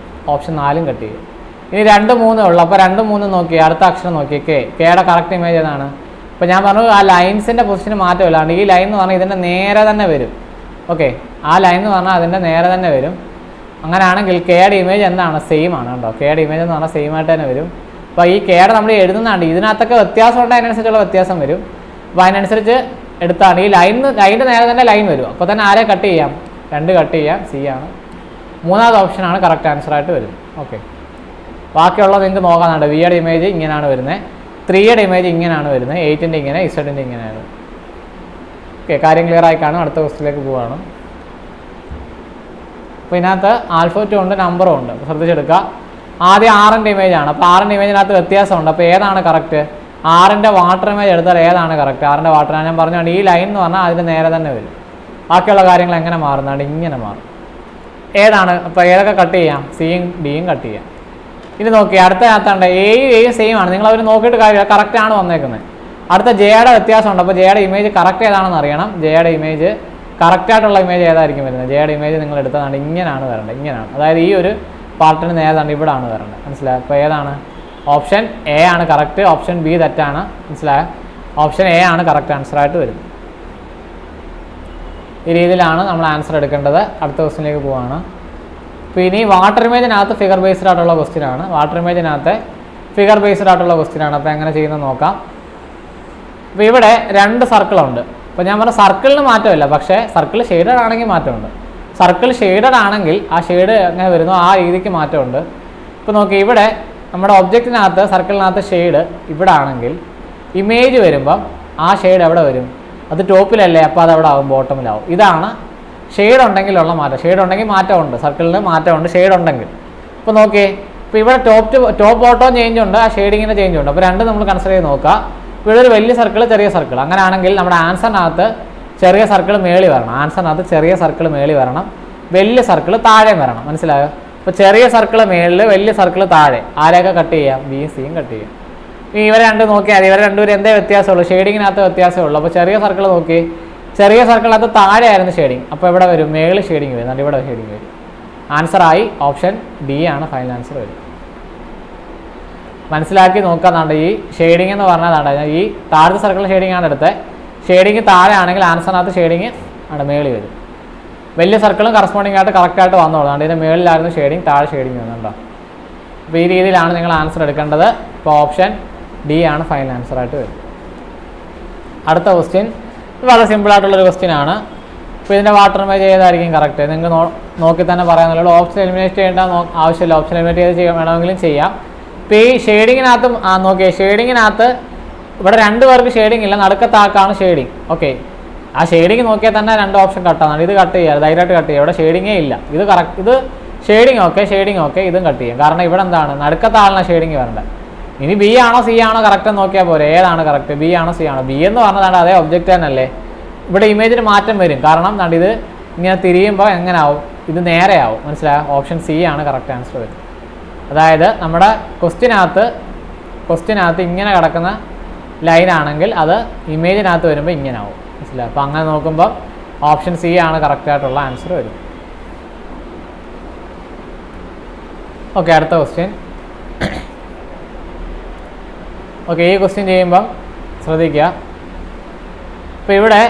ഓപ്ഷൻ 4 കട്ട് ചെയ്യാം. ഇനി 2, 3 ഉള്ളു. അപ്പോൾ 2, 3 നോക്കി, അടുത്ത അക്ഷരം നോക്കി. കെയുടെ കറക്റ്റ് ഇമേജ് ഏതാണ്? അപ്പോൾ ഞാൻ പറഞ്ഞു ആ ലൈൻസിൻ്റെ പൊസിഷന് മാറ്റമില്ല. ഈ ലൈൻ എന്ന് പറഞ്ഞാൽ ഇതിൻ്റെ നേരെ തന്നെ വരും. ഓക്കെ, ആ ലൈൻ എന്ന് പറഞ്ഞാൽ അതിൻ്റെ നേരെ തന്നെ വരും. അങ്ങനെയാണെങ്കിൽ കെയുടെ ഇമേജ് എന്താണ്? സെയിം ആണ് കേട്ടോ. കെയുടെ ഇമേജ് എന്ന് പറഞ്ഞാൽ സെയിം ആയിട്ട് തന്നെ വരും. അപ്പോൾ ഈ കെയുടെ നമ്മൾ എഴുതുന്നതാണ്. ഇതിനകത്തൊക്കെ വ്യത്യാസം ഉണ്ട്, അതിനനുസരിച്ചുള്ള വ്യത്യാസം വരും. അപ്പോൾ അതിനനുസരിച്ച് എടുത്താണ് ഈ ലൈനിൻ്റെ നേരെ തന്നെ ലൈൻ വരും. അപ്പോൾ തന്നെ ആരെ കട്ട് ചെയ്യാം? 2 കട്ട് ചെയ്യാം. സി ആണ്. 3ാമത്തെ ഓപ്ഷനാണ് കറക്റ്റ് ആൻസറായിട്ട് വരുന്നത്. ഓക്കെ, ബാക്കിയുള്ളത് നിങ്ങൾക്ക് നോക്കാനുണ്ട്. വിയുടെ ഇമേജ് ഇങ്ങനെയാണ് വരുന്നത്, 3യുടെ ഇമേജ് ഇങ്ങനെയാണ് വരുന്നത്, 8ൻ്റെ ഇങ്ങനെ, ഇസഡിൻ്റെ ഇങ്ങനെയാണ്. ഓക്കെ, കാര്യം ക്ലിയർ ആയി കാണും. അടുത്ത ക്വസ്റ്റിലേക്ക് പോവുകയാണ്. അപ്പോൾ ഇതിനകത്ത് ആൽഫബറ്റും ഉണ്ട്, നമ്പറും ഉണ്ട്. ശ്രദ്ധിച്ചെടുക്കുക. ആദ്യം 6ൻ്റെ ഇമേജ് ആണ്. അപ്പോൾ 6ൻ്റെ ഇമേജിനകത്ത് വ്യത്യാസമുണ്ട്. അപ്പോൾ ഏതാണ് കറക്റ്റ്? 6ൻ്റെ വാട്ടർ ഇമേജ് എടുത്താൽ ഏതാണ് കറക്റ്റ്? 6ൻ്റെ വാട്ടർ ഞാൻ പറഞ്ഞാണ് ഈ ലൈൻ എന്ന് പറഞ്ഞാൽ അതിന് നേരെ തന്നെ വരും. ബാക്കിയുള്ള കാര്യങ്ങൾ എങ്ങനെ മാറുന്നതാണ്? ഇങ്ങനെ മാറും. ഏതാണ്? അപ്പോൾ ഏതൊക്കെ കട്ട് ചെയ്യാം? സിയും ഡിയും കട്ട് ചെയ്യാം. ഇനി നോക്കി അടുത്തതിനകത്തുണ്ട് എയും സെയിം ആണ്. നിങ്ങൾ അവർ നോക്കിയിട്ട് കാര്യമില്ല, കറക്റ്റ് ആണ് വന്നേക്കുന്നത്. അടുത്ത ജെയുടെ വ്യത്യാസമുണ്ട്. അപ്പോൾ ജെയുടെ ഇമേജ് കറക്റ്റ് ഏതാണെന്ന് അറിയണം. ജെയുടെ ഇമേജ് കറക്റ്റായിട്ടുള്ള ഇമേജ് ഏതായിരിക്കും വരുന്നത്? ജെയുടെ ഇമേജ് നിങ്ങൾ എടുത്തതാണ് ഇങ്ങനെയാണ് വരേണ്ടത്. ഇങ്ങനെയാണ്, അതായത് ഈ ഒരു പാർട്ടിന് നേതാണ് ഇവിടാണ് വരേണ്ടത്. മനസ്സിലായോ? അപ്പോൾ ഏതാണ്? ഓപ്ഷൻ എ ആണ് കറക്റ്റ്. ഓപ്ഷൻ ബി തെറ്റാണ്. മനസ്സിലായോ? ഓപ്ഷൻ എ ആണ് കറക്റ്റ് ആൻസറായിട്ട് വരുന്നത്. ഈ രീതിയിലാണ് നമ്മൾ ആൻസർ എടുക്കേണ്ടത്. അടുത്ത ക്വസ്റ്റ്യനിലേക്ക് പോവുകയാണ്. അപ്പോൾ ഇനി വാട്ടർ ഇമേജിനകത്ത് ഫിഗർ ബേസ്ഡ് ആയിട്ടുള്ള ക്വസ്റ്റ്യൻ ആണ്. വാട്ടർ ഇമേജിനകത്ത് ഫിഗർ ബേസ്ഡ് ആയിട്ടുള്ള ക്വസ്റ്റ്യൻ ആണ്. അപ്പോൾ എങ്ങനെ ചെയ്യുന്നത് നോക്കാം. അപ്പോൾ ഇവിടെ 2 സർക്കിളുണ്ട്. അപ്പോൾ ഞാൻ പറഞ്ഞ സർക്കിളിന് മാറ്റമില്ല, പക്ഷേ സർക്കിൾ ഷെയ്ഡഡ് ആണെങ്കിൽ മാറ്റമുണ്ട്. സർക്കിൾ ഷെയ്ഡഡ് ആണെങ്കിൽ ആ ഷെയ്ഡ് എങ്ങനെ വരുന്നു ആ രീതിക്ക് മാറ്റമുണ്ട്. ഇപ്പോൾ നോക്കി, ഇവിടെ നമ്മുടെ ഒബ്ജക്റ്റിനകത്ത് സർക്കിളിനകത്ത് ഷെയ്ഡ് ഇവിടെ ആണെങ്കിൽ ഇമേജ് വരുമ്പം ആ ഷെയ്ഡ് എവിടെ വരും? അത് ടോപ്പിലല്ലേ, അപ്പോൾ അത് എവിടെ ആവും? ബോട്ടമിലാവും. ഇതാണ് ഷെയ്ഡ് ഉണ്ടെങ്കിലുള്ള മാറ്റം. ഷെയ്ഡ് ഉണ്ടെങ്കിൽ മാറ്റമുണ്ട്, സർക്കിളിന് മാറ്റമുണ്ട് ഷെയ്ഡ് ഉണ്ടെങ്കിൽ. ഇപ്പോൾ നോക്കിയേ, ഇപ്പോൾ ഇവിടെ ടോപ്പ് ബോട്ടം ചേഞ്ച് ഉണ്ട്, ആ ഷെയ്ഡിങ്ങിന് ചേഞ്ച് ഉണ്ട്. അപ്പോൾ 2 നമ്മൾ കൺസിഡർ ചെയ്ത് നോക്കുക. ഇവിടെ ഒരു വലിയ സർക്കിൾ, ചെറിയ സർക്കിൾ. അങ്ങനെയാണെങ്കിൽ നമ്മുടെ ആൻസറിനകത്ത് ചെറിയ സർക്കിൾ മേളി വരണം. ആൻസറിനകത്ത് ചെറിയ സർക്കിൾ മേളി വരണം, വലിയ സർക്കിൾ താഴെ വരണം. മനസ്സിലായോ? അപ്പോൾ ചെറിയ സർക്കിൾ മേളിൽ, വലിയ സർക്കിൾ താഴെ. ആരെയൊക്കെ കട്ട് ചെയ്യാം? ബിയും സിയും കട്ട് ചെയ്യാം. ഇവരെ 2 നോക്കിയാൽ മതി. ഇവരെ 2 എന്തേ വ്യത്യാസമുള്ളൂ? ഷെയ്ഡിങ്ങിനകത്ത് വ്യത്യാസമേ ഉള്ളൂ. അപ്പോൾ ചെറിയ സർക്കിൾ നോക്കി, ചെറിയ സർക്കിളിനകത്ത് താഴെ ആയിരുന്നു ഷെയ്ഡിങ്, അപ്പോൾ ഇവിടെ വരും മേളിൽ ഷെയ്ഡിങ് വരും, ഇവിടെ ഷെയ്ഡിങ് വരും. ആൻസറായി ഓപ്ഷൻ ഡി ആണ് ഫൈനൽ ആൻസർ വരും. മനസ്സിലാക്കി നോക്കാന്നുണ്ട്. ഈ ഷെയ്ഡിങ് എന്ന് പറഞ്ഞാൽ ഈ താഴത്തെ സർക്കിളിൽ ഷെയ്ഡിങ് ആണ് എടുത്തത്. ഷെയ്ഡിങ് താഴെ ആണെങ്കിൽ ആൻസറിനകത്ത് ഷെയ്ഡിങ് അവിടെ മേളിൽ വരും. വലിയ സർക്കിളും കറസ്പോണ്ടിങ് ആയിട്ട് കറക്റ്റായിട്ട് വന്നോളൂ. ഇതിൻ്റെ മേളിലായിരുന്നു ഷെയ്ഡിങ്, താഴെ ഷെയ്ഡിങ് വന്നുണ്ടോ. അപ്പോൾ ഈ രീതിയിലാണ് നിങ്ങൾ ആൻസർ എടുക്കേണ്ടത്. ഇപ്പോൾ ഓപ്ഷൻ ഡി ആണ് ഫൈനൽ ആൻസറായിട്ട് വരും. അടുത്ത ക്വസ്റ്റ്യൻ വളരെ സിമ്പിളായിട്ടുള്ളൊരു ക്വസ്റ്റ്യൻ ആണ്. അപ്പോൾ ഇതിൻ്റെ വാട്ടർ ഇമേജ് ഏതായിരിക്കും കറക്റ്റ് നിങ്ങൾക്ക് നോക്കി തന്നെ പറയാനുള്ളൂ. ഓപ്ഷൻ എലിമിനേറ്റ് ചെയ്യേണ്ട ആവശ്യമില്ല. ഓപ്ഷൻ എലിമിനേറ്റ് ചെയ്ത് വേണമെങ്കിലും ചെയ്യാം. ഇപ്പോൾ ഈ ഷെയ്ഡിങ്ങിനകത്ത് നോക്കിയേ, ഷെയ്ഡിങ്ങിനകത്ത് ഇവിടെ 2 പേർക്ക് ഷെയ്ഡിങ് ഇല്ല, നടുക്കത്താക്കാണ് ഷെയ്ഡിങ്. ഓക്കെ, ആ ഷെയ്ഡിങ് നോക്കിയാൽ തന്നെ 2 ഓപ്ഷൻ കട്ടാണ്. ഇത് കട്ട് ചെയ്യുക, ധൈര്യമായിട്ട് കട്ട് ചെയ്യുക. ഇവിടെ ഷെയ്ഡിങ്ങേ ഇല്ല. ഇത് കറക്റ്റ്, ഇത് ഷെയ്ഡിങ് ഓക്കെ, ഇതും കട്ട് ചെയ്യും. കാരണം ഇവിടെ എന്താണ് നടുക്കത്താളിനാണ് ഷെയ്ഡിങ് വരേണ്ടത്. ഇനി ബി ആണോ സി ആണോ കറക്റ്റ് എന്ന് നോക്കിയാൽ പോരെ. ഏതാണ് കറക്റ്റ്, ബി ആണോ സി ആണോ? ബി എന്ന് പറഞ്ഞതാണ് അതേ ഒബ്ജക്റ്റ് തന്നെയല്ലേ. ഇവിടെ ഇമേജിന് മാറ്റം വരും. കാരണം ഇത് ഇങ്ങനെ തിരിയുമ്പോൾ എങ്ങനെ ആവും, ഇത് നേരെ ആവും. മനസ്സിലായോ? ഓപ്ഷൻ സി ആണ് കറക്റ്റ് ആൻസർ വരും. അതായത് നമ്മുടെ ക്വസ്റ്റ്യനകത്ത് ഇങ്ങനെ കിടക്കുന്ന ലൈനാണെങ്കിൽ അത് ഇമേജിനകത്ത് വരുമ്പോൾ ഇങ്ങനെ ആവും. മനസ്സിലായോ? അപ്പോൾ അങ്ങനെ നോക്കുമ്പോൾ ഓപ്ഷൻ സി ആണ് കറക്റ്റായിട്ടുള്ള ആൻസർ വരും. ഓക്കെ, അടുത്ത ക്വസ്റ്റ്യൻ. ഓക്കെ, ഈ ക്വസ്റ്റ്യൻ ചെയ്യുമ്പം ശ്രദ്ധിക്കുക. ഇപ്പോൾ ഇവിടെ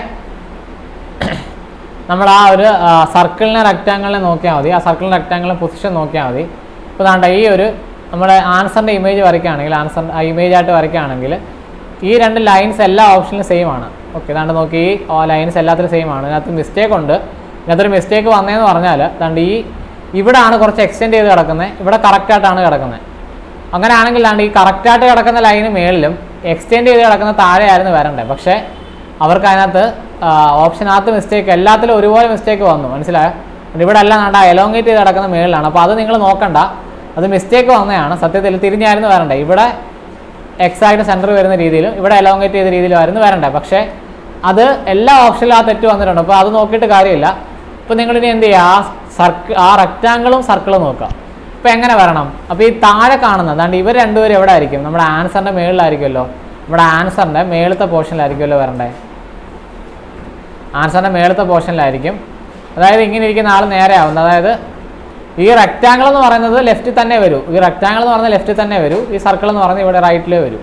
നമ്മൾ ആ ഒരു സർക്കിളിനെ റെക്റ്റാങ്കിളിനെ നോക്കിയാൽ മതി. ആ സർക്കിളിൻ്റെ റെക്റ്റാങ്കിളിൻ്റെ പൊസിഷൻ നോക്കിയാൽ മതി. ഇപ്പോൾ ദാണ്ട ഈ ഒരു നമ്മുടെ ആൻസറിൻ്റെ ഇമേജ് വരയ്ക്കുകയാണെങ്കിൽ, ആ ഇമേജായിട്ട് വരയ്ക്കുകയാണെങ്കിൽ ഈ 2 ലൈൻസ് എല്ലാ ഓപ്ഷനിലും സെയിം ആണ്. ഓക്കെ, ദാണ്ട് നോക്കി ഈ ലൈൻസ് എല്ലാത്തിലും സെയിം ആണ്. ഇതിനകത്ത് മിസ്റ്റേക്ക് ഉണ്ട്. ഇതിനകത്തൊരു മിസ്റ്റേക്ക് വന്നതെന്ന് പറഞ്ഞാൽ ദാണ്ട് ഇവിടെയാണ് കുറച്ച് എക്സ്റ്റെൻഡ് ചെയ്ത് കിടക്കുന്നത്, ഇവിടെ കറക്റ്റായിട്ടാണ് കിടക്കുന്നത്. അങ്ങനെയാണെങ്കിൽ ദാണ്ട് ഈ കറക്റ്റായിട്ട് കിടക്കുന്ന ലൈന് മേളിലും എക്സ്റ്റെൻഡ് ചെയ്ത് കിടക്കുന്ന താഴെയായിരുന്നു വരണ്ടേ. പക്ഷേ അവർക്ക് അതിനകത്ത് ഓപ്ഷനകത്ത് മിസ്റ്റേക്ക്, എല്ലാത്തിലും ഒരുപോലെ മിസ്റ്റേക്ക് വന്നു. മനസ്സിലായോ? ഇവിടെ എല്ലാം കണ്ട എലോങ്ങേറ്റ് ചെയ്ത് കിടക്കുന്ന മേളിലാണ്. അപ്പോൾ അത് നിങ്ങൾ നോക്കണ്ട, അത് മിസ്റ്റേക്ക് വന്നതാണ്. സത്യത്തിൽ തിരിഞ്ഞായിരുന്നു വരണ്ടേ. ഇവിടെ എക്സാക്റ്റ് സെൻറ്റർ വരുന്ന രീതിയിലും ഇവിടെ എലോങ്ങേറ്റ് ചെയ്ത രീതിയിലായിരുന്നു വരണ്ടേ. പക്ഷേ അത് എല്ലാ ഓപ്ഷനിലും ആ തെറ്റ് വന്നിട്ടുണ്ട്. അപ്പോൾ അത് നോക്കിയിട്ട് കാര്യമില്ല. ഇപ്പോൾ നിങ്ങളിനി എന്ത് ചെയ്യുക, ആ റെക്റ്റാങ്കിളും സർക്കിളും നോക്കുക. ഇപ്പോൾ എങ്ങനെ വരണം? അപ്പോൾ ഈ താഴെ കാണുന്നത് അതാണ്ട് ഇവർ 2 പേരും എവിടെ ആയിരിക്കും? നമ്മുടെ ആൻസറിൻ്റെ മേളിലായിരിക്കുമല്ലോ. ഇവിടെ ആൻസറിൻ്റെ മേളത്തെ പോർഷനിലായിരിക്കുമല്ലോ വരണ്ടേ. ആൻസറിൻ്റെ മേളത്തെ പോർഷനിലായിരിക്കും. അതായത് ഇങ്ങനെ ഇരിക്കുന്ന ആൾ നേരെ ആവുന്നത്. അതായത് ഈ റെക്റ്റാങ്കിൾ എന്ന് പറയുന്നത് ലെഫ്റ്റിൽ തന്നെ വരൂ. ഈ സർക്കിൾ എന്ന് പറയുന്നത് ഇവിടെ റൈറ്റിലേ വരൂ.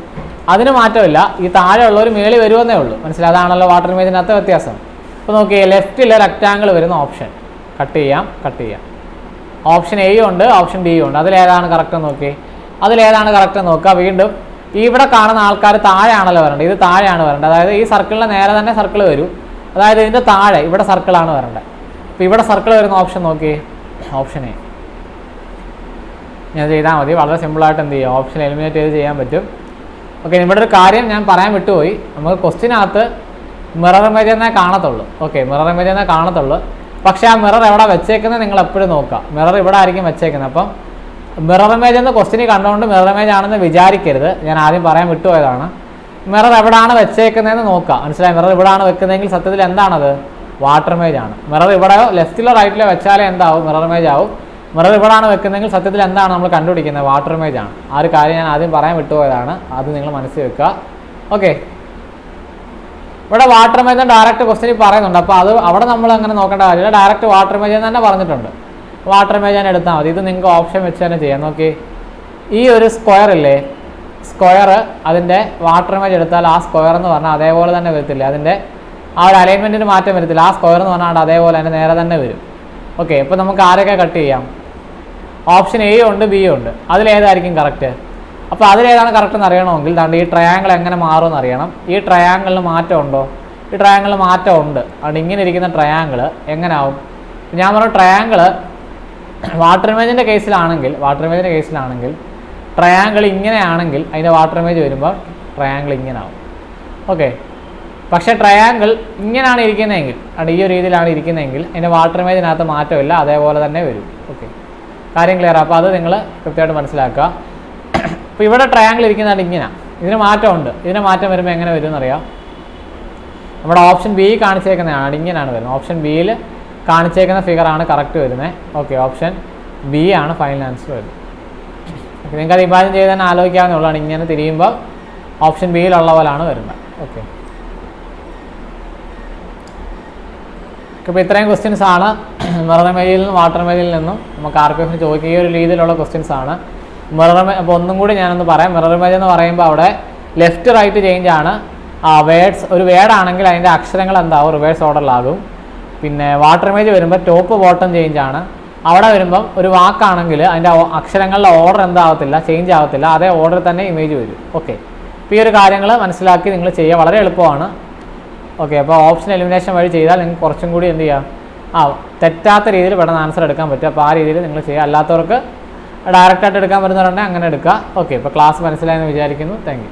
അതിന് മാറ്റമില്ല. ഈ താഴെ ഉള്ളവർ മേളിൽ വരുമെന്നേ ഉള്ളൂ. മനസ്സിലായി? അതാണല്ലോ വാട്ടർ ഇമേജിനകത്ത് വ്യത്യാസം. അപ്പോൾ നോക്കിയേ, ലെഫ്റ്റിൽ റെക്റ്റാങ്കിൾ വരുന്ന ഓപ്ഷൻ കട്ട് ചെയ്യാം. ഓപ്ഷൻ എയും ഉണ്ട്, ഓപ്ഷൻ ഡിയും ഉണ്ട്. അതിലേതാണ് കറക്റ്റ് നോക്കുക. വീണ്ടും ഇവിടെ കാണുന്ന ആൾക്കാർ താഴെയാണല്ലോ വരേണ്ടത്. ഇത് താഴെയാണ് വരേണ്ടത്. അതായത് ഈ സർക്കിളിൻ്റെ നേരെ തന്നെ സർക്കിൾ വരും. അതായത് ഇതിൻ്റെ താഴെ ഇവിടെ സർക്കിളാണ് വരേണ്ടത്. അപ്പോൾ ഇവിടെ സർക്കിൾ വരുന്ന ഓപ്ഷൻ നോക്കി, ഓപ്ഷൻ എ. ഞാൻ ചെയ്താൽ മതി. വളരെ സിമ്പിളായിട്ട് എന്ത് ചെയ്യുക, ഓപ്ഷൻ എലിമിനേറ്റ് ചെയ്ത് ചെയ്യാൻ പറ്റും. ഓക്കെ, ഇവിടെ ഒരു കാര്യം ഞാൻ പറയാൻ വിട്ടുപോയി. നമുക്ക് ക്വസ്റ്റ്യനകത്ത് മിറർ ഇമേജ് എന്നേ കാണത്തുള്ളൂ. പക്ഷേ ആ മിറർ എവിടെ വെച്ചേക്കുന്നത് നിങ്ങൾ എപ്പോഴും നോക്കുക. മിറർ ഇവിടെ ആയിരിക്കും വെച്ചേക്കുന്നത്. അപ്പം മിറർ ഇമേജ് എന്ന് ക്വസ്റ്റ്യനിൽ കണ്ടുകൊണ്ട് മിറർ ഇമേജ് ആണെന്ന് വിചാരിക്കരുത്. ഞാൻ ആദ്യം പറയാൻ വിട്ടുപോയതാണ്. മിറർ എവിടെയാണ് വെച്ചേക്കുന്നതെന്ന് നോക്കുക. മനസ്സിലായി? മിറർ ഇവിടെയാണ് വെക്കുന്നതെങ്കിൽ സത്യത്തിൽ എന്താണത്, വാട്ടർ ഇമേജ് ആണ്. മിറർ ഇവിടെയോ ലെഫ്റ്റിലോ റൈറ്റിലോ വെച്ചാലേ എന്താവും, മിറർ ഇമേജ് ആവും. മിറർ ഇവിടെയാണ് വെക്കുന്നതെങ്കിൽ സത്യത്തിൽ എന്താണ് നമ്മൾ കണ്ടുപിടിക്കുന്നത്, വാട്ടർ ഇമേജ് ആണ്. ആ ഒരു കാര്യം ഞാൻ ആദ്യം പറയാൻ വിട്ടുപോയതാണ്. അത് നിങ്ങൾ മനസ്സിൽ വെക്കുക. ഓക്കെ, ഇവിടെ വാട്ടർ ഇമേജ് ഡയറക്റ്റ് ക്വസ്റ്റ്യനിൽ പറയുന്നുണ്ട്. അപ്പോൾ അത് അവിടെ നമ്മൾ അങ്ങനെ നോക്കേണ്ട കാര്യമില്ല. ഡയറക്റ്റ് വാട്ടർ ഇമേജ് എന്ന് തന്നെ പറഞ്ഞിട്ടുണ്ട്. വാട്ടർ ഇമേജ് തന്നെ എടുത്താൽ മതി. ഇത് നിങ്ങൾക്ക് ഓപ്ഷൻ വെച്ച് തന്നെ ചെയ്യാം. നോക്കി, ഈ ഒരു സ്ക്വയർ ഇല്ലേ, സ്ക്വയർ അതിൻ്റെ വാട്ടർ ഇമേജ് എടുത്താൽ ആ സ്ക്വയർ എന്ന് പറഞ്ഞാൽ അതേപോലെ തന്നെ വരത്തില്ല. അതിൻ്റെ ആ ഒരു അലൈൻമെൻറ്റിന് മാറ്റം വരത്തില്ല. ആ സ്ക്വയർ എന്ന് പറഞ്ഞാൽ അതേപോലെ തന്നെ നേരെ തന്നെ വരും. ഓക്കെ, ഇപ്പോൾ നമുക്ക് ആരൊക്കെ കട്ട് ചെയ്യാം? ഓപ്ഷൻ എയും ഉണ്ട്, ബിയും ഉണ്ട്. അതിലേതായിരിക്കും കറക്റ്റ്? അപ്പോൾ അതിലേതാണ് കറക്റ്റ് എന്ന് അറിയണമെങ്കിൽ ദാണ്ട് ഈ ട്രയാങ്കിൾ എങ്ങനെ മാറുമെന്ന് അറിയണം. ഈ ട്രയാങ്കിളിന് മാറ്റം ഉണ്ടോ? ഈ ട്രയാങ്കിളിന് മാറ്റം ഉണ്ട്. അതുകൊണ്ട് ഇങ്ങനെ ഇരിക്കുന്ന ട്രയാങ്കിൾ എങ്ങനെ ആവും? ഞാൻ പറഞ്ഞ ട്രയാങ്കിൾ വാട്ടർ ഇമേജിൻ്റെ കേസിലാണെങ്കിൽ ട്രയാങ്കിൾ ഇങ്ങനെയാണെങ്കിൽ അതിൻ്റെ വാട്ടർ ഇമേജ് വരുമ്പോൾ ട്രയാങ്കിൾ ഇങ്ങനെ ആവും. ഓക്കെ, പക്ഷേ ട്രയാങ്കിൾ ഇങ്ങനെയാണ് ഇരിക്കുന്നതെങ്കിൽ, ഈ ഒരു രീതിയിലാണ് ഇരിക്കുന്നതെങ്കിൽ അതിൻ്റെ വാട്ടർ ഇമേജിനകത്ത് മാറ്റമില്ല, അതേപോലെ തന്നെ വരും. ഓക്കെ, കാര്യം ക്ലിയർ. അപ്പോൾ അത് നിങ്ങൾ കൃത്യമായിട്ട് മനസ്സിലാക്കുക. അപ്പോൾ ഇവിടെ ട്രയാങ്കിൾ ഇരിക്കുന്നതാണ് ഇങ്ങനെ, ഇതിന് മാറ്റമുണ്ട്. ഇതിന് മാറ്റം വരുമ്പോൾ എങ്ങനെ വരും എന്നറിയാം. നമ്മുടെ ഓപ്ഷൻ ബി കാണിച്ചേക്കുന്നതാണ്, ഇങ്ങനെയാണ് വരുന്നത്. ഓപ്ഷൻ ബിയിൽ കാണിച്ചേക്കുന്ന ഫിഗറാണ് കറക്റ്റ് വരുന്നത്. ഓക്കെ, ഓപ്ഷൻ ബി ആണ് ഫൈനൽ ആൻസർ വരുന്നത്. ഓക്കെ, നിങ്ങൾക്കത് ഇമാജിൻ ചെയ്ത് തന്നെ ആലോചിക്കാവുന്നതാണ്. ഇങ്ങനെ തിരിയുമ്പോൾ ഓപ്ഷൻ ബിയിലുള്ള പോലാണ് വരുന്നത്. ഓക്കെ, ഇപ്പോൾ ഇത്രയും ക്വസ്റ്റ്യൻസ് ആണ് മിറർ ഇമേജിൽ നിന്നും വാട്ടർ ഇമേജിൽ നിന്നും നമുക്ക് RPF ചോദിക്കുക. ഈ ഒരു രീതിയിലുള്ള ക്വസ്റ്റ്യൻസ് ആണ്. അപ്പോൾ ഒന്നും കൂടി ഞാനൊന്ന് പറയാം. മിറർ ഇമേജ് എന്ന് പറയുമ്പോൾ അവിടെ ലെഫ്റ്റ് റൈറ്റ് ചേഞ്ച് ആണ്. വേർഡ്സ് ഒരു വേർഡ് ആണെങ്കിൽ അതിൻ്റെ അക്ഷരങ്ങൾ എന്താവും റിവേഴ്സ് ഓർഡറിലാകും. പിന്നെ വാട്ടർ ഇമേജ് വരുമ്പോൾ ടോപ്പ് ബോട്ടം ചേഞ്ച് ആണ്. അവിടെ വരുമ്പം ഒരു വാക്കാണെങ്കിൽ അതിൻ്റെ അക്ഷരങ്ങളുടെ ഓർഡർ എന്താവത്തില്ല, ചേഞ്ച് ആവത്തില്ല, അതേ ഓർഡർ തന്നെ ഇമേജ് വരും. ഓക്കെ, അപ്പോൾ ഈ ഒരു കാര്യങ്ങൾ മനസ്സിലാക്കി നിങ്ങൾ ചെയ്യുക. വളരെ എളുപ്പമാണ്. ഓക്കെ, അപ്പോൾ ഓപ്ഷൻ എലിമിനേഷൻ വഴി ചെയ്താൽ നിങ്ങൾക്ക് കുറച്ചും കൂടി എന്ത് ചെയ്യാം, തെറ്റാത്ത രീതിയിൽ പെട്ടെന്ന് ആൻസർ എടുക്കാൻ പറ്റും. അപ്പോൾ ആ രീതിയിൽ നിങ്ങൾ ചെയ്യുക. അല്ലാത്തവർക്ക് ഡയറക്റ്റായിട്ട് എടുക്കാൻ പറ്റുന്നവരുണ്ടെങ്കിൽ അങ്ങനെ എടുക്കുക. ഓക്കെ, ഇപ്പോൾ ക്ലാസ് മനസ്സിലായെന്ന് വിചാരിക്കുന്നു. Thank you.